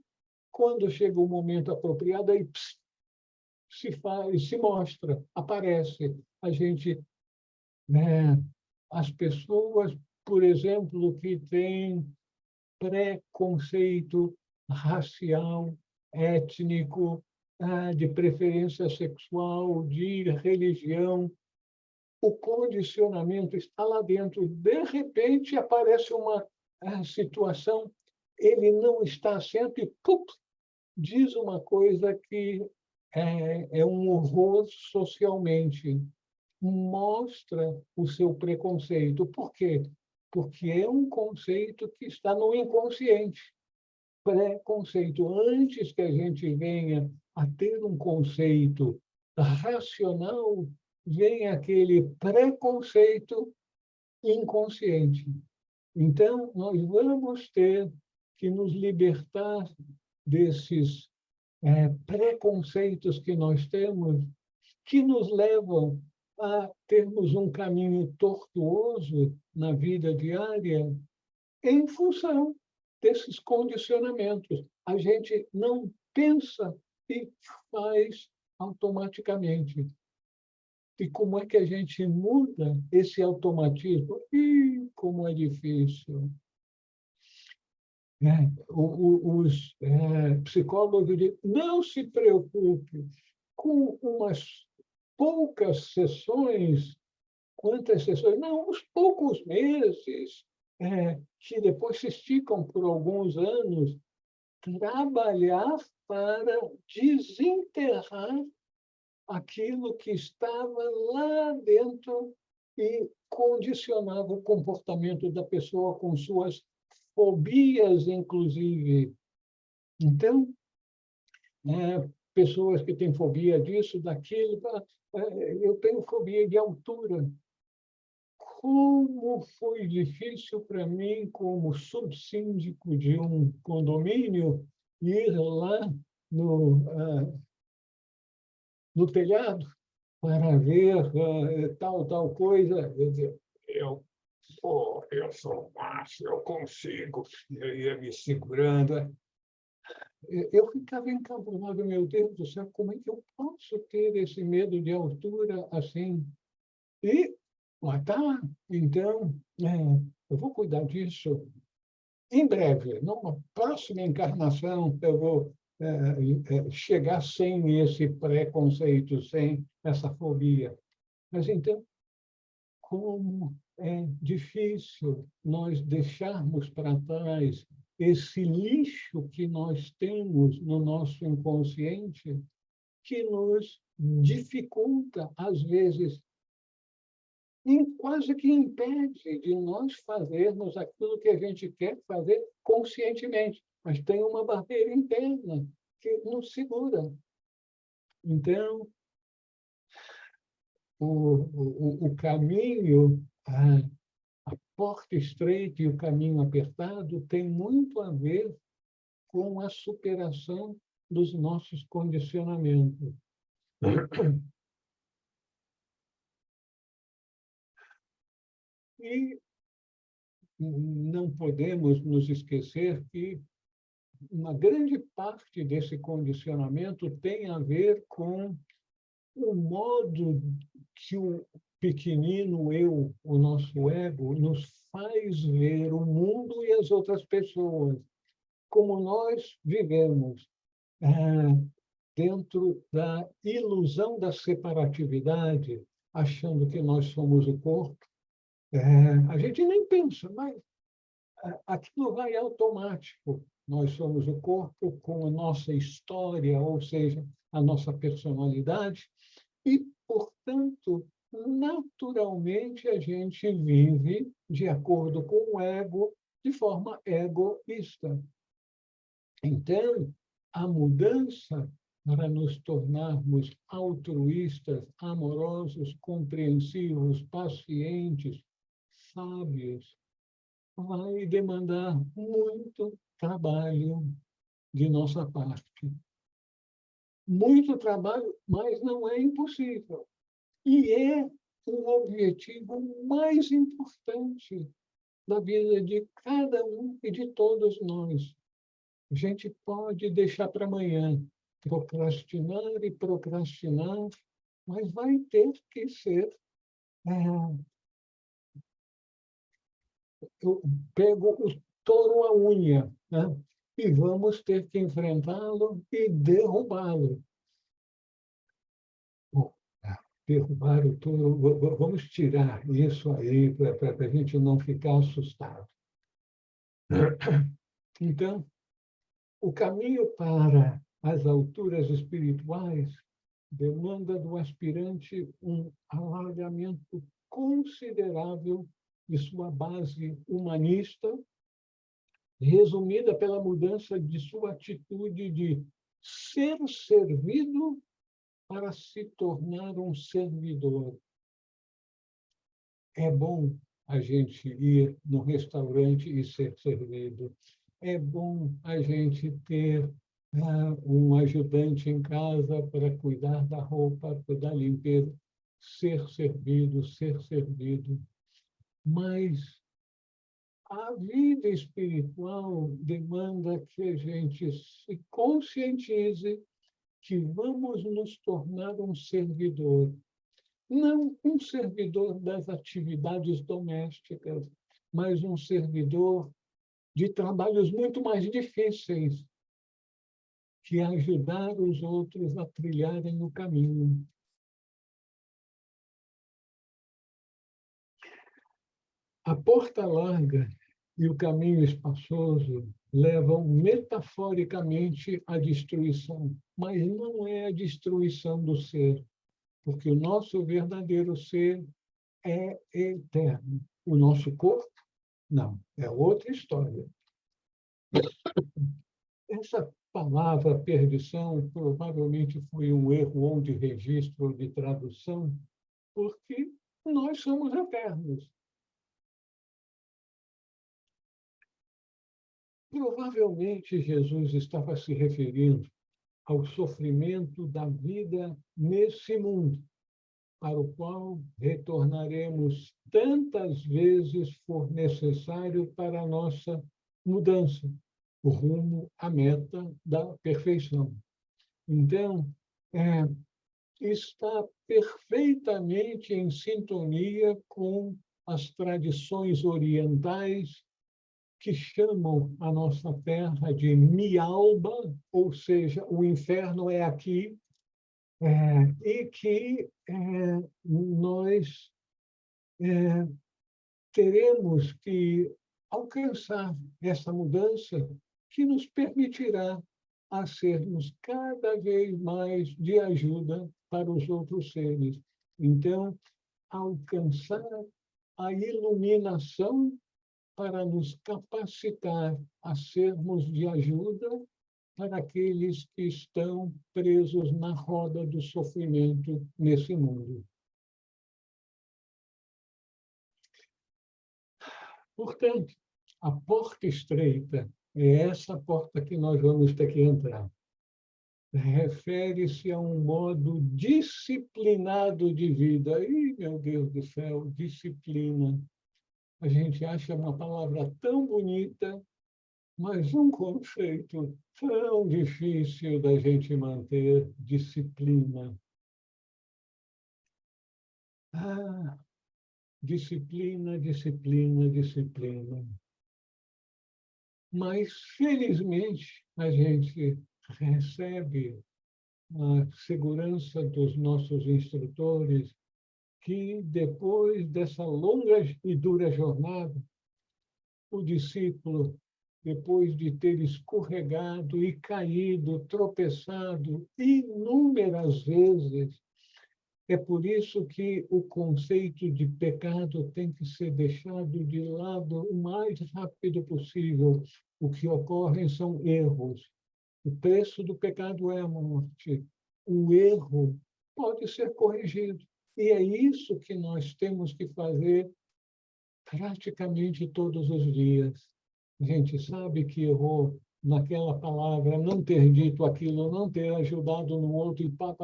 quando chega o momento apropriado, aí se mostra, aparece. A gente, né, as pessoas, por exemplo, que têm preconceito racial, étnico, de preferência sexual, de religião. O condicionamento está lá dentro. De repente, aparece uma situação, ele não está certo e diz uma coisa que é um horror socialmente. Mostra o seu preconceito. Por quê? Porque é um conceito que está no inconsciente. Preconceito. Antes que a gente venha a ter um conceito racional, vem aquele preconceito inconsciente. Então, nós vamos ter que nos libertar desses preconceitos que nós temos, que nos levam a termos um caminho tortuoso na vida diária em função desses condicionamentos. A gente não pensa e faz automaticamente. E como é que a gente muda esse automatismo? Ih, como é difícil. Os psicólogos dizem, não se preocupe com umas poucas sessões. Quantas sessões? Não, uns poucos meses, que depois se esticam por alguns anos, trabalhar para desenterrar aquilo que estava lá dentro e condicionava o comportamento da pessoa com suas fobias, inclusive. Então, pessoas que têm fobia disso, daquilo, eu tenho fobia de altura. Como foi difícil para mim, como subsíndico de um condomínio, ir lá no telhado para ver tal coisa. Eu sou macho, eu consigo. Eu ia me segurando. Eu ficava encabulado, meu Deus do céu, como é que eu posso ter esse medo de altura assim? E, tá, então, eu vou cuidar disso em breve. Numa próxima encarnação, eu vou chegar sem esse preconceito, sem essa fobia. Mas, então, como é difícil nós deixarmos para trás esse lixo que nós temos no nosso inconsciente, que nos dificulta, às vezes, e quase que impede de nós fazermos aquilo que a gente quer fazer conscientemente, mas tem uma barreira interna que nos segura. Então, o caminho, a porta estreita e o caminho apertado tem muito a ver com a superação dos nossos condicionamentos. E não podemos nos esquecer que uma grande parte desse condicionamento tem a ver com o modo que o pequenino eu, o nosso ego, nos faz ver o mundo e as outras pessoas, como nós vivemos dentro da ilusão da separatividade, achando que nós somos o corpo. A gente nem pensa, mas aquilo vai automático. Nós somos o corpo com a nossa história, ou seja, a nossa personalidade, e, portanto, naturalmente a gente vive de acordo com o ego, de forma egoísta. Então, a mudança para nos tornarmos altruístas, amorosos, compreensivos, pacientes, sábios, vai demandar muito trabalho de nossa parte. Muito trabalho, mas não é impossível. E é o objetivo mais importante da vida de cada um e de todos nós. A gente pode deixar para amanhã, procrastinar e procrastinar, mas vai ter que ser. Eu pego o touro à unha, né? E vamos ter que enfrentá-lo e derrubá-lo. Derrubar o touro, vamos tirar isso aí para a gente não ficar assustado. Então, o caminho para as alturas espirituais demanda do aspirante um alargamento considerável de sua base humanista, resumida pela mudança de sua atitude de ser servido para se tornar um servidor. É bom a gente ir no restaurante e ser servido. É bom a gente ter um ajudante em casa para cuidar da roupa, para da limpeza, ser servido, ser servido. Mas a vida espiritual demanda que a gente se conscientize que vamos nos tornar um servidor. Não um servidor das atividades domésticas, mas um servidor de trabalhos muito mais difíceis, que é ajudar os outros a trilharem o caminho. A porta larga e o caminho espaçoso levam metaforicamente à destruição, mas não é a destruição do ser, porque o nosso verdadeiro ser é eterno. O nosso corpo, não, é outra história. Essa palavra perdição provavelmente foi um erro ou de registro ou de tradução, porque nós somos eternos. Provavelmente Jesus estava se referindo ao sofrimento da vida nesse mundo, para o qual retornaremos tantas vezes for necessário para a nossa mudança, o rumo à meta da perfeição. Então, está perfeitamente em sintonia com as tradições orientais que chamam a nossa terra de Mialba, ou seja, o inferno é aqui, e que nós teremos que alcançar essa mudança que nos permitirá a sermos cada vez mais de ajuda para os outros seres. Então, alcançar a iluminação para nos capacitar a sermos de ajuda para aqueles que estão presos na roda do sofrimento nesse mundo. Portanto, a porta estreita é essa porta que nós vamos ter que entrar. Refere-se a um modo disciplinado de vida. Ih, meu Deus do céu, disciplina. A gente acha uma palavra tão bonita, mas um conceito tão difícil da gente manter, disciplina. Disciplina, disciplina, disciplina. Mas, felizmente, a gente recebe a segurança dos nossos instrutores que, depois dessa longa e dura jornada, o discípulo, depois de ter escorregado e caído, tropeçado inúmeras vezes, é por isso que o conceito de pecado tem que ser deixado de lado o mais rápido possível. O que ocorre são erros. O preço do pecado é a morte. O erro pode ser corrigido. E é isso que nós temos que fazer praticamente todos os dias. A gente sabe que errou naquela palavra, não ter dito aquilo, não ter ajudado no outro e pá.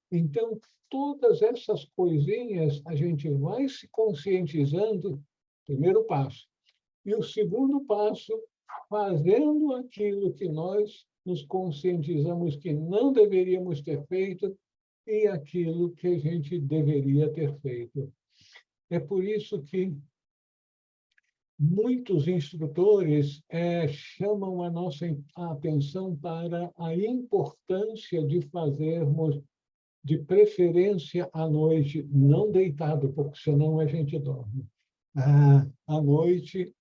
Então, todas essas coisinhas a gente vai se conscientizando, primeiro passo. E o segundo passo, fazendo aquilo que nós nos conscientizamos que não deveríamos ter feito e aquilo que a gente deveria ter feito. É por isso que muitos instrutores chamam a nossa atenção para a importância de fazermos, de preferência à noite, não deitado, porque senão a gente dorme. À noite,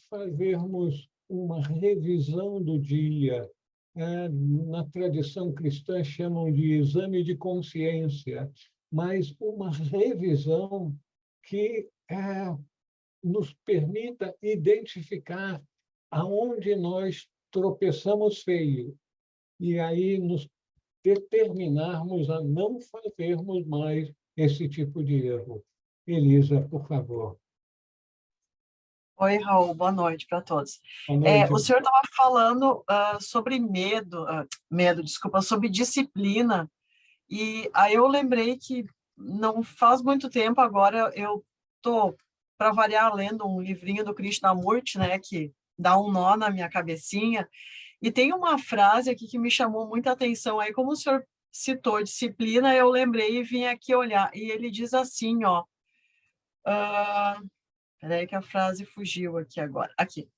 fazermos uma revisão do dia. Na tradição cristã chamam de exame de consciência, mas uma revisão que nos permita identificar aonde nós tropeçamos feio e aí nos determinarmos a não fazermos mais esse tipo de erro. Elisa, por favor. Oi, Raul, boa noite para todos. Boa noite. O senhor estava falando sobre sobre disciplina, e aí eu lembrei que não faz muito tempo agora eu estou, para variar, lendo um livrinho do Krishnamurti, né, que dá um nó na minha cabecinha. E tem uma frase aqui que me chamou muita atenção. Aí, como o senhor citou disciplina, eu lembrei e vim aqui olhar. E ele diz assim, ó... Peraí que a frase fugiu aqui agora. Aqui.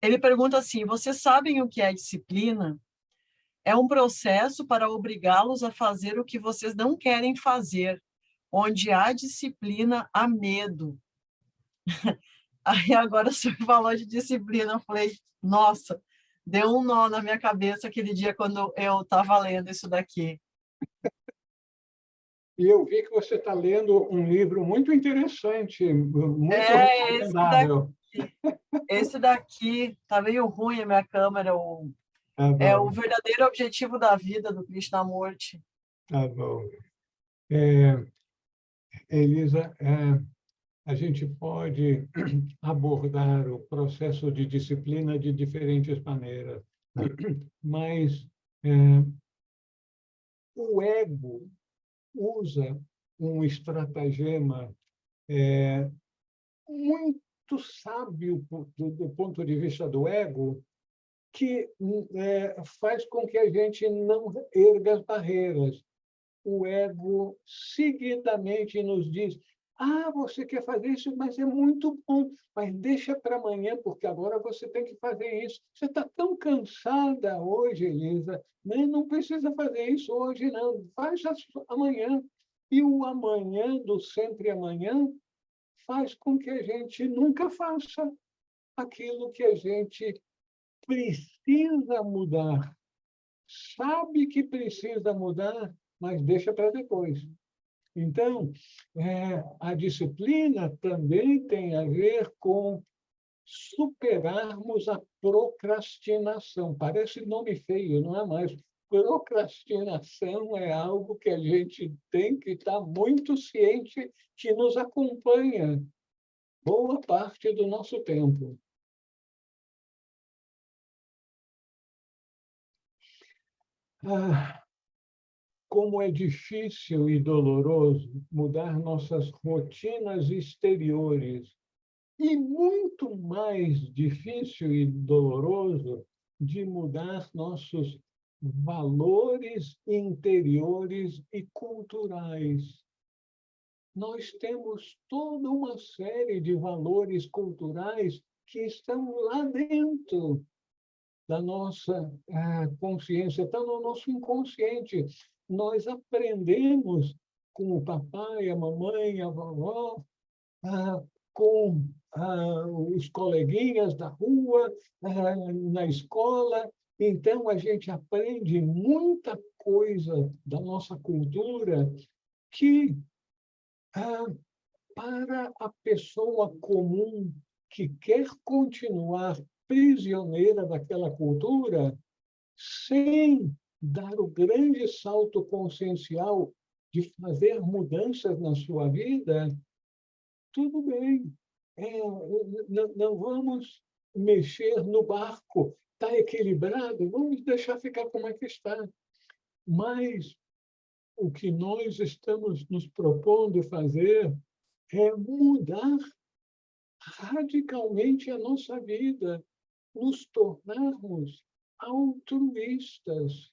Ele pergunta assim, vocês sabem o que é disciplina? É um processo para obrigá-los a fazer o que vocês não querem fazer. Onde há disciplina, há medo. Aí agora o senhor falou de disciplina, eu falei, nossa, deu um nó na minha cabeça aquele dia quando eu estava lendo isso daqui. E eu vi que você está lendo um livro muito interessante, muito Esse recomendável. daqui, tá meio ruim a minha câmera, Tá é o bom, verdadeiro objetivo da vida do Krishnamurti. tá bom. Elisa, a gente pode abordar o processo de disciplina de diferentes maneiras, mas o ego usa um estratagema muito sábio do ponto de vista do ego, que faz com que a gente não erga as barreiras. O ego seguidamente nos diz: ah, você quer fazer isso, mas é muito bom, mas deixa para amanhã, porque agora você tem que fazer isso. Você está tão cansada hoje, Elisa, né? Não precisa fazer isso hoje, não. Faz amanhã. E o amanhã do sempre amanhã faz com que a gente nunca faça aquilo que a gente precisa mudar. Sabe que precisa mudar, mas deixa para depois. Então, a disciplina também tem a ver com superarmos a procrastinação. Parece nome feio, não é mais? Procrastinação é algo que a gente tem que estar muito ciente que nos acompanha boa parte do nosso tempo. Como é difícil e doloroso mudar nossas rotinas exteriores, e muito mais difícil e doloroso de mudar nossos valores interiores e culturais. Nós temos toda uma série de valores culturais que estão lá dentro da nossa consciência, estão no nosso inconsciente. Nós aprendemos com o papai, a mamãe, a vovó, com os coleguinhas da rua, na escola. Então, a gente aprende muita coisa da nossa cultura que, para a pessoa comum que quer continuar prisioneira daquela cultura, sem dar o grande salto consciencial de fazer mudanças na sua vida, tudo bem. Não vamos mexer no barco. Está equilibrado? Vamos deixar ficar como é que está. Mas o que nós estamos nos propondo fazer é mudar radicalmente a nossa vida, nos tornarmos altruístas,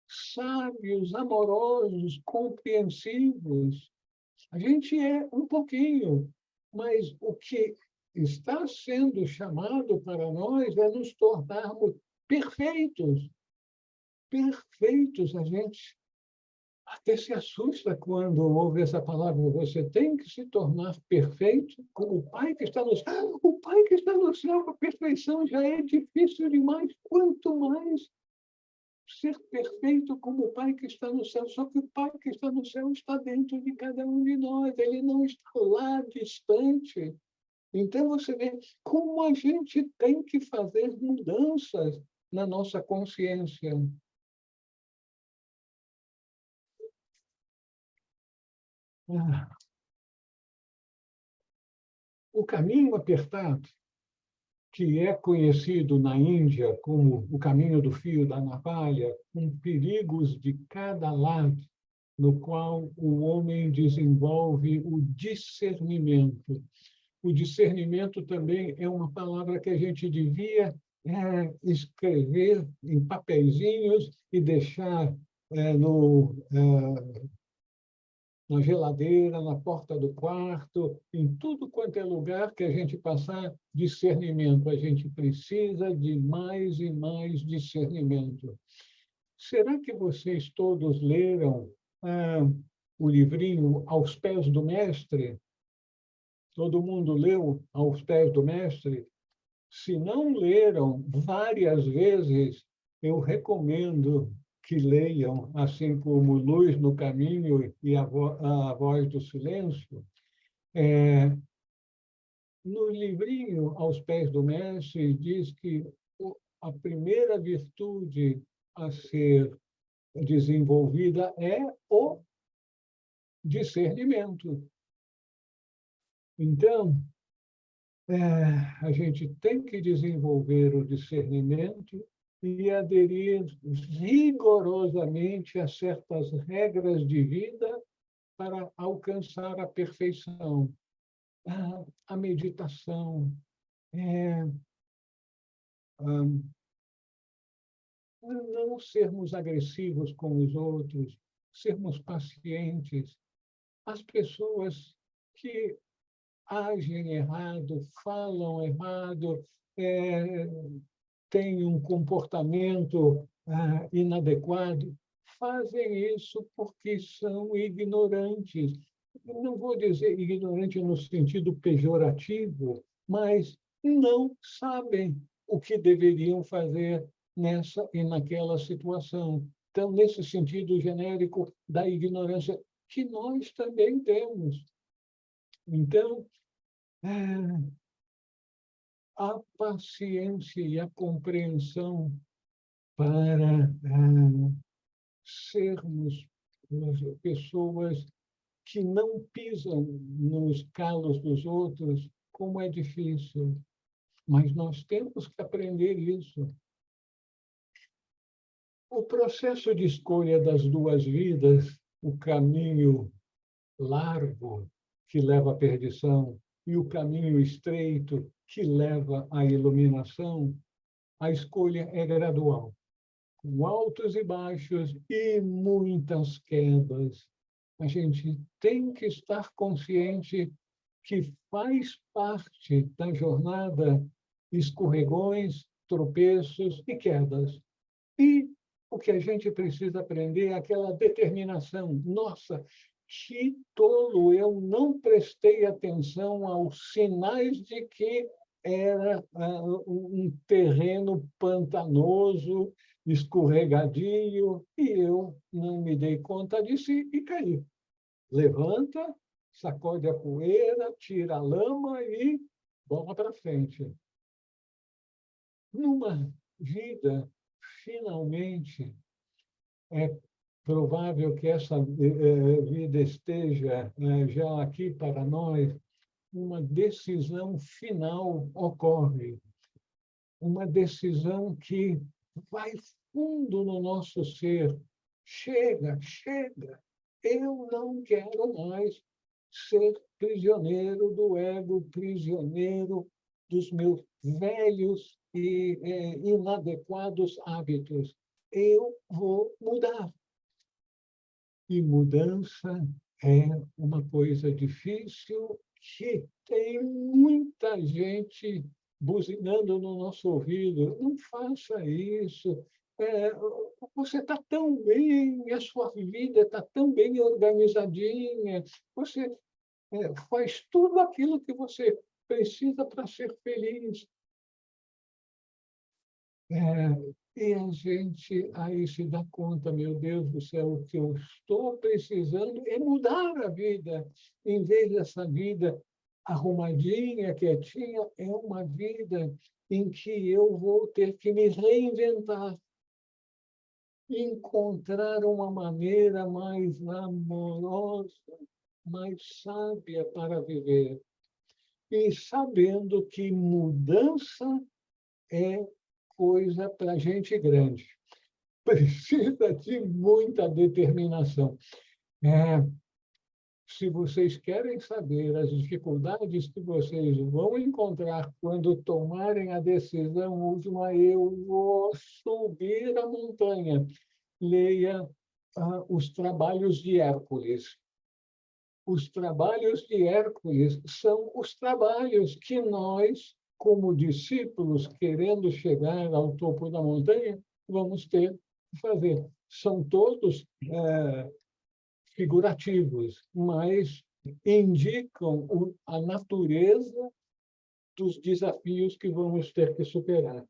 sábios, amorosos, compreensivos. A gente é um pouquinho, mas o que está sendo chamado para nós é nos tornarmos perfeitos. Perfeitos. A gente até se assusta quando ouve essa palavra. Você tem que se tornar perfeito como o Pai que está no céu. O Pai que está no céu, a perfeição já é difícil demais. Quanto mais ser perfeito como o Pai que está no céu. Só que o Pai que está no céu está dentro de cada um de nós. Ele não está lá distante. Então, você vê como a gente tem que fazer mudanças na nossa consciência. O caminho apertado, que é conhecido na Índia como o caminho do fio da navalha, com perigos de cada lado, no qual o homem desenvolve o discernimento. o discernimento também é uma palavra que a gente devia escrever em papeizinhos e deixar na geladeira, na porta do quarto, em tudo quanto é lugar que a gente passar discernimento. A gente precisa de mais e mais discernimento. Será que vocês todos leram o livrinho Aos Pés do Mestre? Todo mundo leu Aos Pés do Mestre? Se não leram várias vezes, eu recomendo que leiam, assim como Luz no Caminho e a Voz do Silêncio. No livrinho Aos Pés do Mestre, diz que a primeira virtude a ser desenvolvida é o discernimento. Então, a gente tem que desenvolver o discernimento e aderir rigorosamente a certas regras de vida para alcançar a perfeição. A meditação, não sermos agressivos com os outros, sermos pacientes. As pessoas que agem errado, falam errado, têm um comportamento inadequado, fazem isso porque são ignorantes. Não vou dizer ignorante no sentido pejorativo, mas não sabem o que deveriam fazer nessa e naquela situação. Então, nesse sentido genérico da ignorância, que nós também temos. Então, a paciência e a compreensão para sermos pessoas que não pisam nos calos dos outros, como é difícil. Mas nós temos que aprender isso. O processo de escolha das duas vidas, o caminho largo que leva à perdição e o caminho estreito que leva à iluminação, a escolha é gradual, com altos e baixos e muitas quedas. A gente tem que estar consciente que faz parte da jornada escorregões, tropeços e quedas. E o que a gente precisa aprender é aquela determinação. Nossa, que tolo! Eu não prestei atenção aos sinais de que era um terreno pantanoso, escorregadio, e eu não me dei conta disso e caí. Levanta, sacode a poeira, tira a lama e bola para frente. Numa vida, finalmente, é provável que essa vida esteja já aqui para nós, uma decisão final ocorre. Uma decisão que vai fundo no nosso ser. Chega, chega. Eu não quero mais ser prisioneiro do ego, prisioneiro dos meus velhos e inadequados hábitos. Eu vou mudar. E mudança é uma coisa difícil que tem muita gente buzinando no nosso ouvido. Não faça isso. Você está tão bem, a sua vida está tão bem organizadinha, você faz tudo aquilo que você precisa para ser feliz. E a gente aí se dá conta, meu Deus do céu, o que eu estou precisando é mudar a vida. Em vez dessa vida arrumadinha, quietinha, é uma vida em que eu vou ter que me reinventar. Encontrar uma maneira mais amorosa, mais sábia para viver. E sabendo que mudança é coisa para gente grande. Precisa de muita determinação. se vocês querem saber as dificuldades que vocês vão encontrar quando tomarem a decisão última, eu vou subir a montanha. Leia os trabalhos de Hércules. Os trabalhos de Hércules são os trabalhos que nós, como discípulos, querendo chegar ao topo da montanha, vamos ter que fazer. São todos figurativos, mas indicam a natureza dos desafios que vamos ter que superar.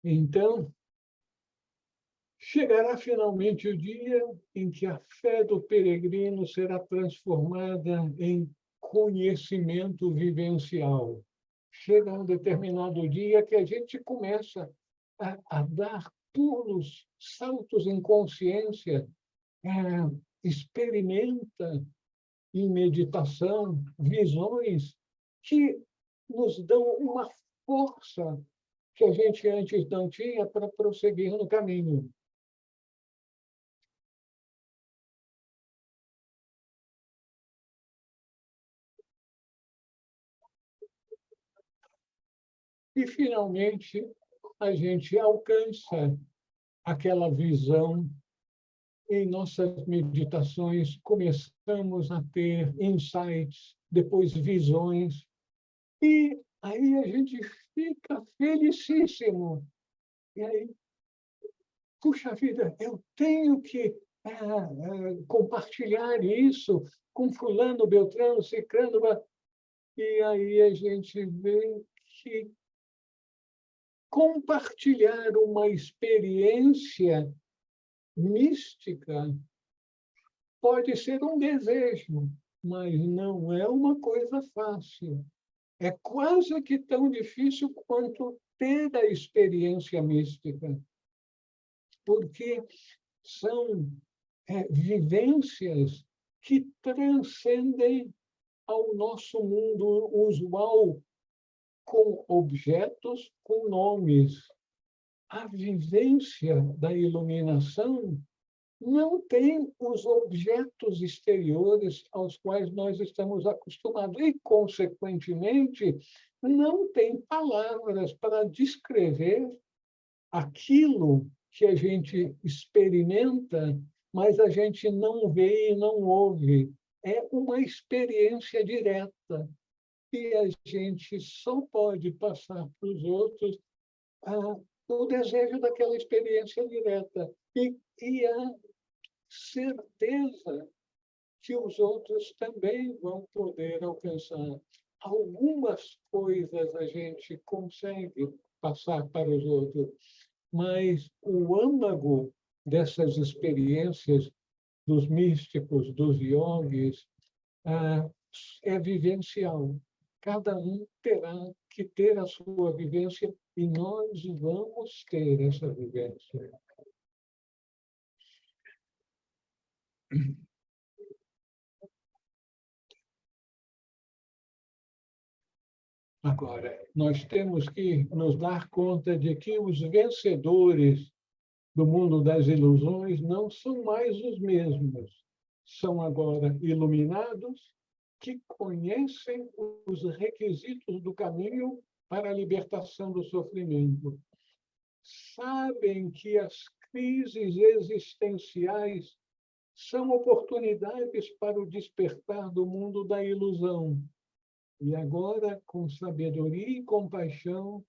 Então, chegará finalmente o dia em que a fé do peregrino será transformada em conhecimento vivencial. Chega um determinado dia que a gente começa a dar pulos, saltos em consciência, experimenta em meditação visões que nos dão uma força que a gente antes não tinha para prosseguir no caminho. E, finalmente, a gente alcança aquela visão. Em nossas meditações, começamos a ter insights, depois visões, e aí a gente fica felicíssimo. E aí, puxa vida, eu tenho que compartilhar isso com fulano, beltrano, cicrano. E aí a gente vê que compartilhar uma experiência mística pode ser um desejo, mas não é uma coisa fácil. É quase que tão difícil quanto ter a experiência mística, porque são vivências que transcendem ao nosso mundo usual, com objetos, com nomes. A vivência da iluminação não tem os objetos exteriores aos quais nós estamos acostumados e, consequentemente, não tem palavras para descrever aquilo que a gente experimenta, mas a gente não vê e não ouve. É uma experiência direta e a gente só pode passar para os outros o desejo daquela experiência direta e a certeza que os outros também vão poder alcançar. Algumas coisas a gente consegue passar para os outros, mas o âmago dessas experiências dos místicos, dos yogis, é vivencial. Cada um terá que ter a sua vivência e nós vamos ter essa vivência. Agora, nós temos que nos dar conta de que os vencedores do mundo das ilusões não são mais os mesmos. São agora iluminados que conhecem os requisitos do caminho para a libertação do sofrimento. Sabem que as crises existenciais são oportunidades para o despertar do mundo da ilusão. E agora, com sabedoria e compaixão,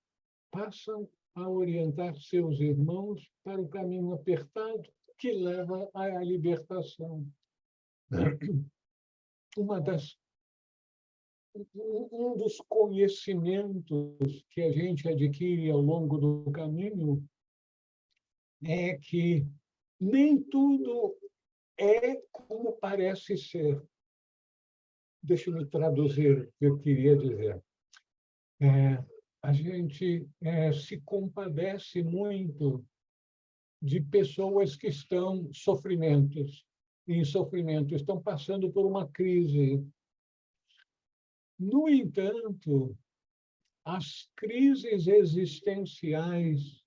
passam a orientar seus irmãos para o caminho apertado que leva à libertação. Um dos conhecimentos que a gente adquire ao longo do caminho é que nem tudo é como parece ser. Deixa eu traduzir o que eu queria dizer. A gente se compadece muito de pessoas que estão em sofrimento, estão passando por uma crise. No entanto, as crises existenciais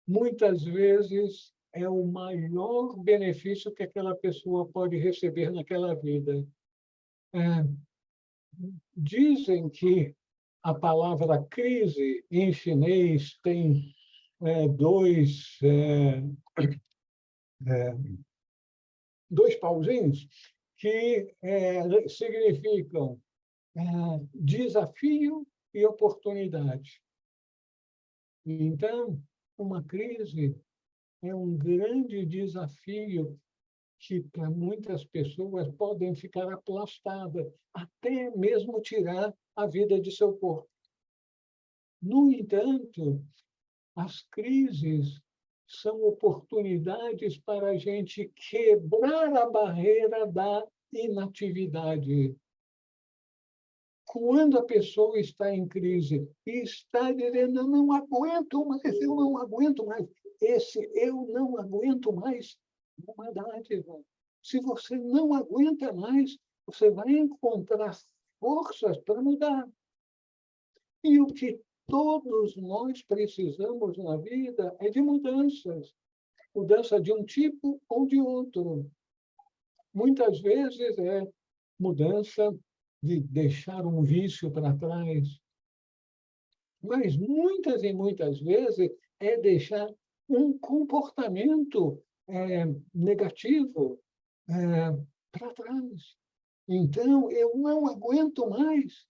muitas vezes é o maior benefício que aquela pessoa pode receber naquela vida. Dizem que a palavra crise em chinês tem dois pauzinhos que significam desafio e oportunidade. Então, uma crise é um grande desafio que, para muitas pessoas, podem ficar aplastadas, até mesmo tirar a vida de seu corpo. No entanto, as crises são oportunidades para a gente quebrar a barreira da inatividade. Quando a pessoa está em crise e está dizendo, eu não aguento mais, eu não aguento mais, esse eu não aguento mais é uma dádiva. Se você não aguenta mais, você vai encontrar forças para mudar. E o que todos nós precisamos na vida é de mudanças. Mudança de um tipo ou de outro. Muitas vezes é mudança de deixar um vício para trás. Mas muitas e muitas vezes é deixar um comportamento negativo para trás. Então, eu não aguento mais.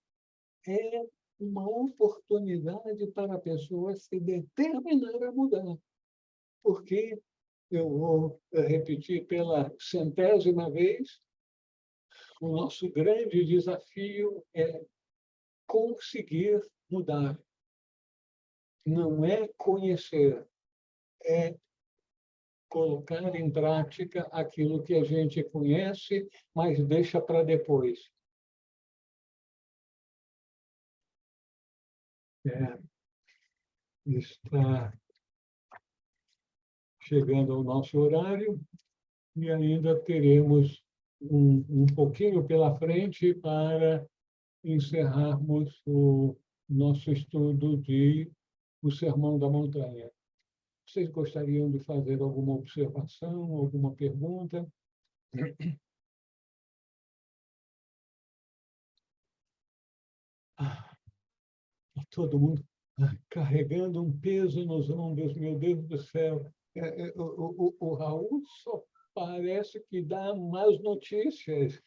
É uma oportunidade para a pessoa se determinar a mudar. Porque, eu vou repetir pela 100ª vez, o nosso grande desafio é conseguir mudar. Não é conhecer, é colocar em prática aquilo que a gente conhece, mas deixa para depois. Está chegando ao nosso horário e ainda teremos um pouquinho pela frente para encerrarmos o nosso estudo de O Sermão da Montanha. Vocês gostariam de fazer alguma observação, alguma pergunta? Todo mundo carregando um peso nos ombros, meu Deus do céu. O Raul só parece que dá más notícias.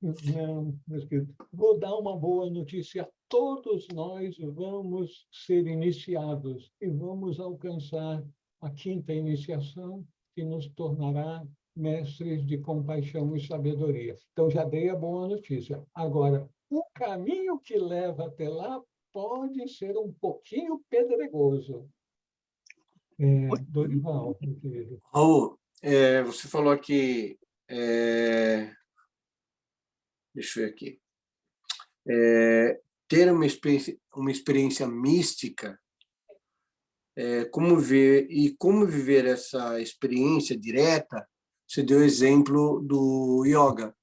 Não, meus queridos, vou dar uma boa notícia. Todos nós vamos ser iniciados e vamos alcançar a 5ª iniciação, que nos tornará mestres de compaixão e sabedoria. Então, já dei a boa notícia. Agora, o caminho que leva até lá pode ser um pouquinho pedregoso. Dorival, meu querido. Raul, você falou aqui, deixa eu ver aqui, ter uma experiência mística, como viver essa experiência direta. Você deu o exemplo do yoga.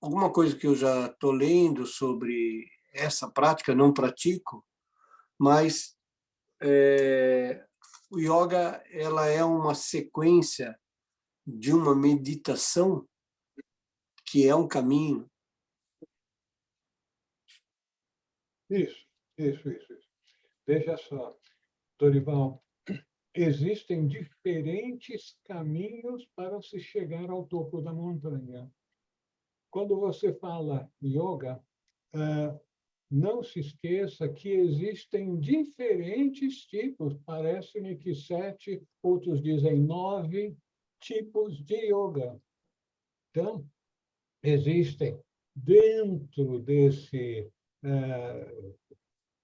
Alguma coisa que eu já estou lendo sobre essa prática, não pratico, mas o yoga ela é uma sequência de uma meditação que é um caminho. Isso. Veja só, Dorival, existem diferentes caminhos para se chegar ao topo da montanha. Quando você fala yoga, não se esqueça que existem diferentes tipos, parece-me que 7, outros dizem 9 tipos de yoga. Então, existem dentro desse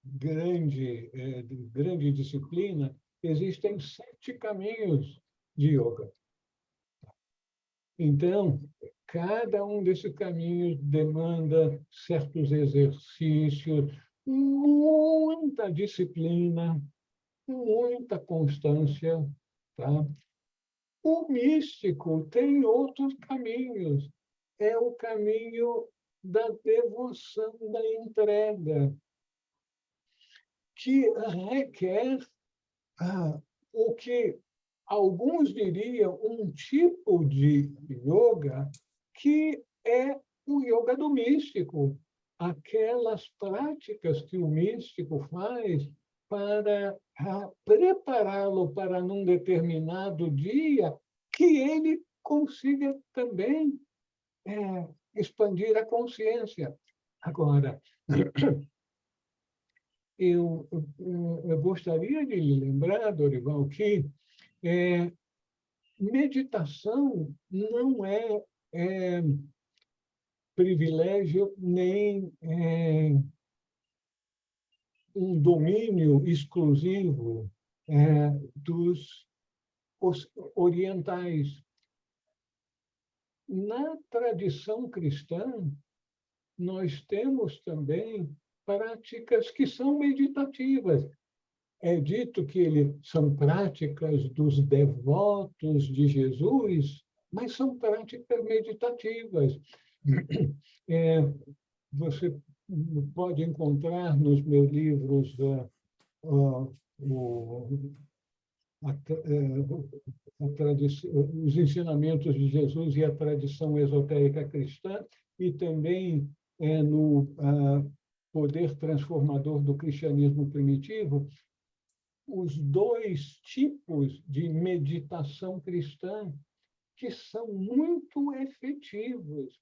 grande disciplina, existem 7 caminhos de yoga. Então, cada um desses caminhos demanda certos exercícios, muita disciplina, muita constância. Tá? O místico tem outros caminhos. É o caminho da devoção, da entrega. que requer o que alguns diriam um tipo de yoga que é o yoga do místico, aquelas práticas que o místico faz para prepará-lo para num determinado dia que ele consiga também expandir a consciência. Agora, eu gostaria de lhe lembrar, Dorival, que meditação não é privilégio nem um domínio exclusivo dos orientais. Na tradição cristã, nós temos também práticas que são meditativas. É dito que são práticas dos devotos de Jesus, mas são práticas meditativas. Você pode encontrar nos meus livros os ensinamentos de Jesus e a tradição esotérica cristã, e também no poder transformador do cristianismo primitivo, os dois tipos de meditação cristã que são muito efetivos,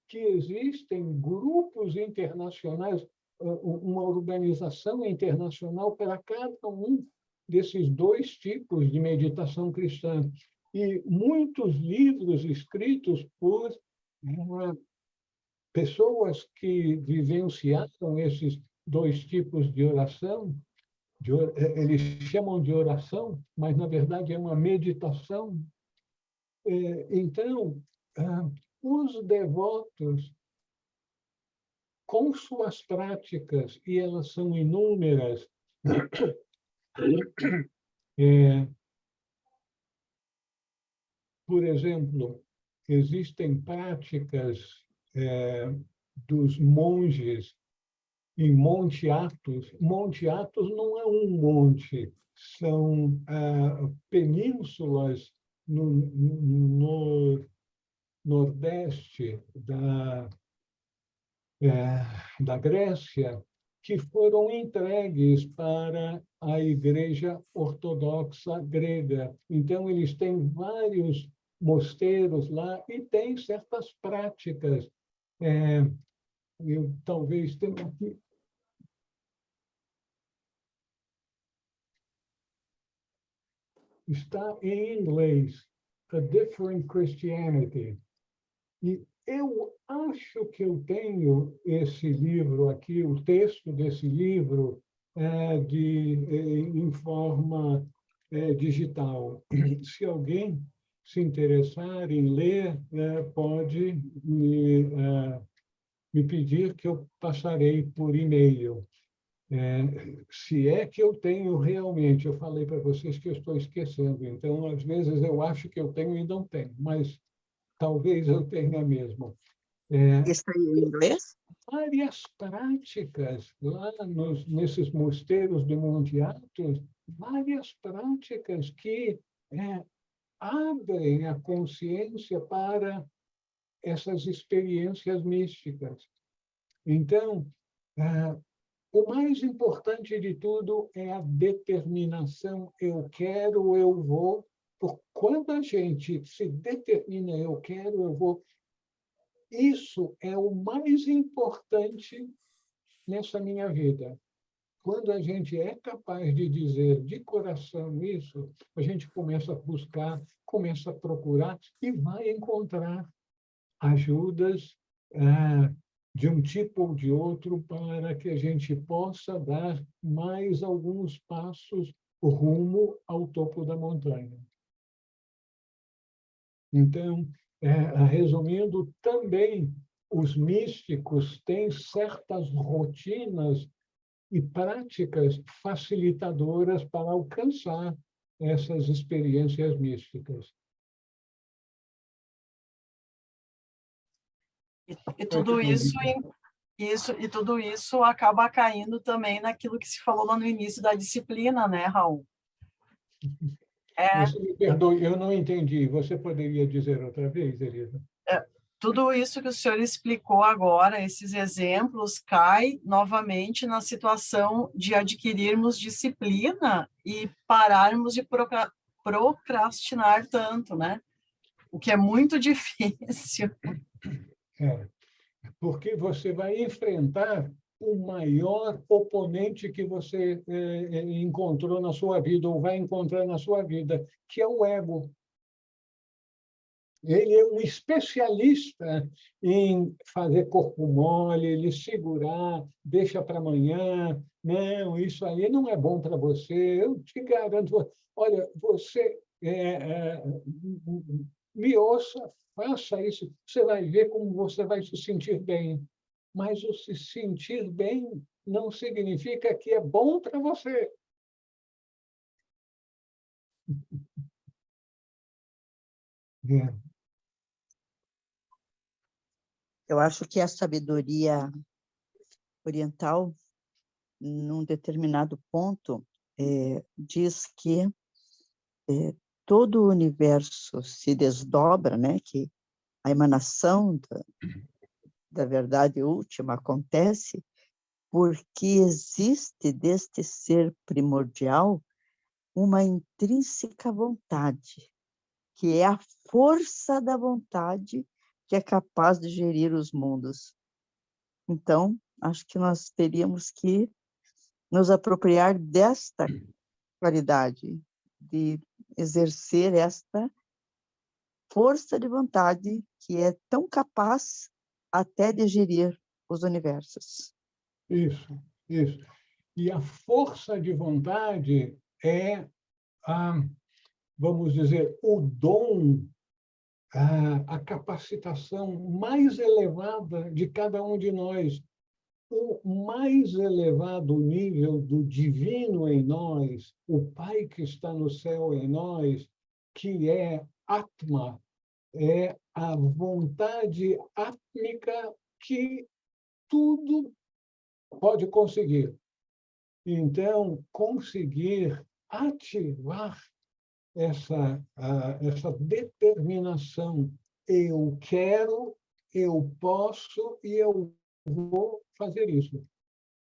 que existem grupos internacionais, uma organização internacional para cada um desses dois tipos de meditação cristã. E muitos livros escritos por pessoas que vivenciaram esses dois tipos de oração, eles chamam de oração, mas, na verdade, é uma meditação. Então, os devotos, com suas práticas, e elas são inúmeras, por exemplo, existem práticas dos monges em Monte Athos. Monte Athos não é um monte, são penínsulas no nordeste da Grécia, que foram entregues para a Igreja Ortodoxa grega. Então, eles têm vários mosteiros lá e têm certas práticas. Eu talvez tenha aqui. Está em inglês, A Different Christianity. E eu acho que eu tenho esse livro aqui, o texto desse livro, em forma digital. Se alguém se interessar em ler, pode me pedir que eu passarei por e-mail. Se é que eu tenho realmente, eu falei para vocês que eu estou esquecendo, então, às vezes, eu acho que eu tenho e não tenho, mas talvez eu tenha mesmo. Está em inglês? Várias práticas lá nesses mosteiros de Monte Athos, várias práticas que abrem a consciência para essas experiências místicas. Então, o mais importante de tudo é a determinação. Eu quero, eu vou. Quando a gente se determina, eu quero, eu vou, isso é o mais importante nessa minha vida. Quando a gente é capaz de dizer de coração isso, a gente começa a buscar, começa a procurar e vai encontrar ajudas de um tipo ou de outro para que a gente possa dar mais alguns passos rumo ao topo da montanha. Então, resumindo, também os místicos têm certas rotinas e práticas facilitadoras para alcançar essas experiências místicas. E tudo isso Isso, e tudo isso acaba caindo também naquilo que se falou lá no início da disciplina, né, Raul? Você me perdoe, eu não entendi. Você poderia dizer outra vez, Elisa? Tudo isso que o senhor explicou agora, esses exemplos, cai novamente na situação de adquirirmos disciplina e pararmos de procrastinar tanto, né? O que é muito difícil. É, porque você vai enfrentar o maior oponente que você encontrou na sua vida, ou vai encontrar na sua vida, que é o ego. Ele é um especialista em fazer corpo mole, ele segurar, deixa para amanhã. Não, isso aí não é bom para você. Eu te garanto. Olha, você me ouça, faça isso. Você vai ver como você vai se sentir bem. Mas o se sentir bem não significa que é bom para você. É. Eu acho que a sabedoria oriental, num determinado ponto, diz que todo o universo se desdobra, né? Que a emanação da verdade última acontece porque existe deste ser primordial uma intrínseca vontade, que é a força da vontade que é capaz de gerir os mundos. Então, acho que nós teríamos que nos apropriar desta qualidade, de exercer esta força de vontade que é tão capaz até de gerir os universos. Isso, isso. E a força de vontade é, vamos dizer, o dom, a capacitação mais elevada de cada um de nós. O mais elevado nível do divino em nós, o Pai que está no céu em nós, que é Atma, é a vontade átmica que tudo pode conseguir. Então, conseguir ativar essa determinação. Eu quero, eu posso e eu vou fazer isso.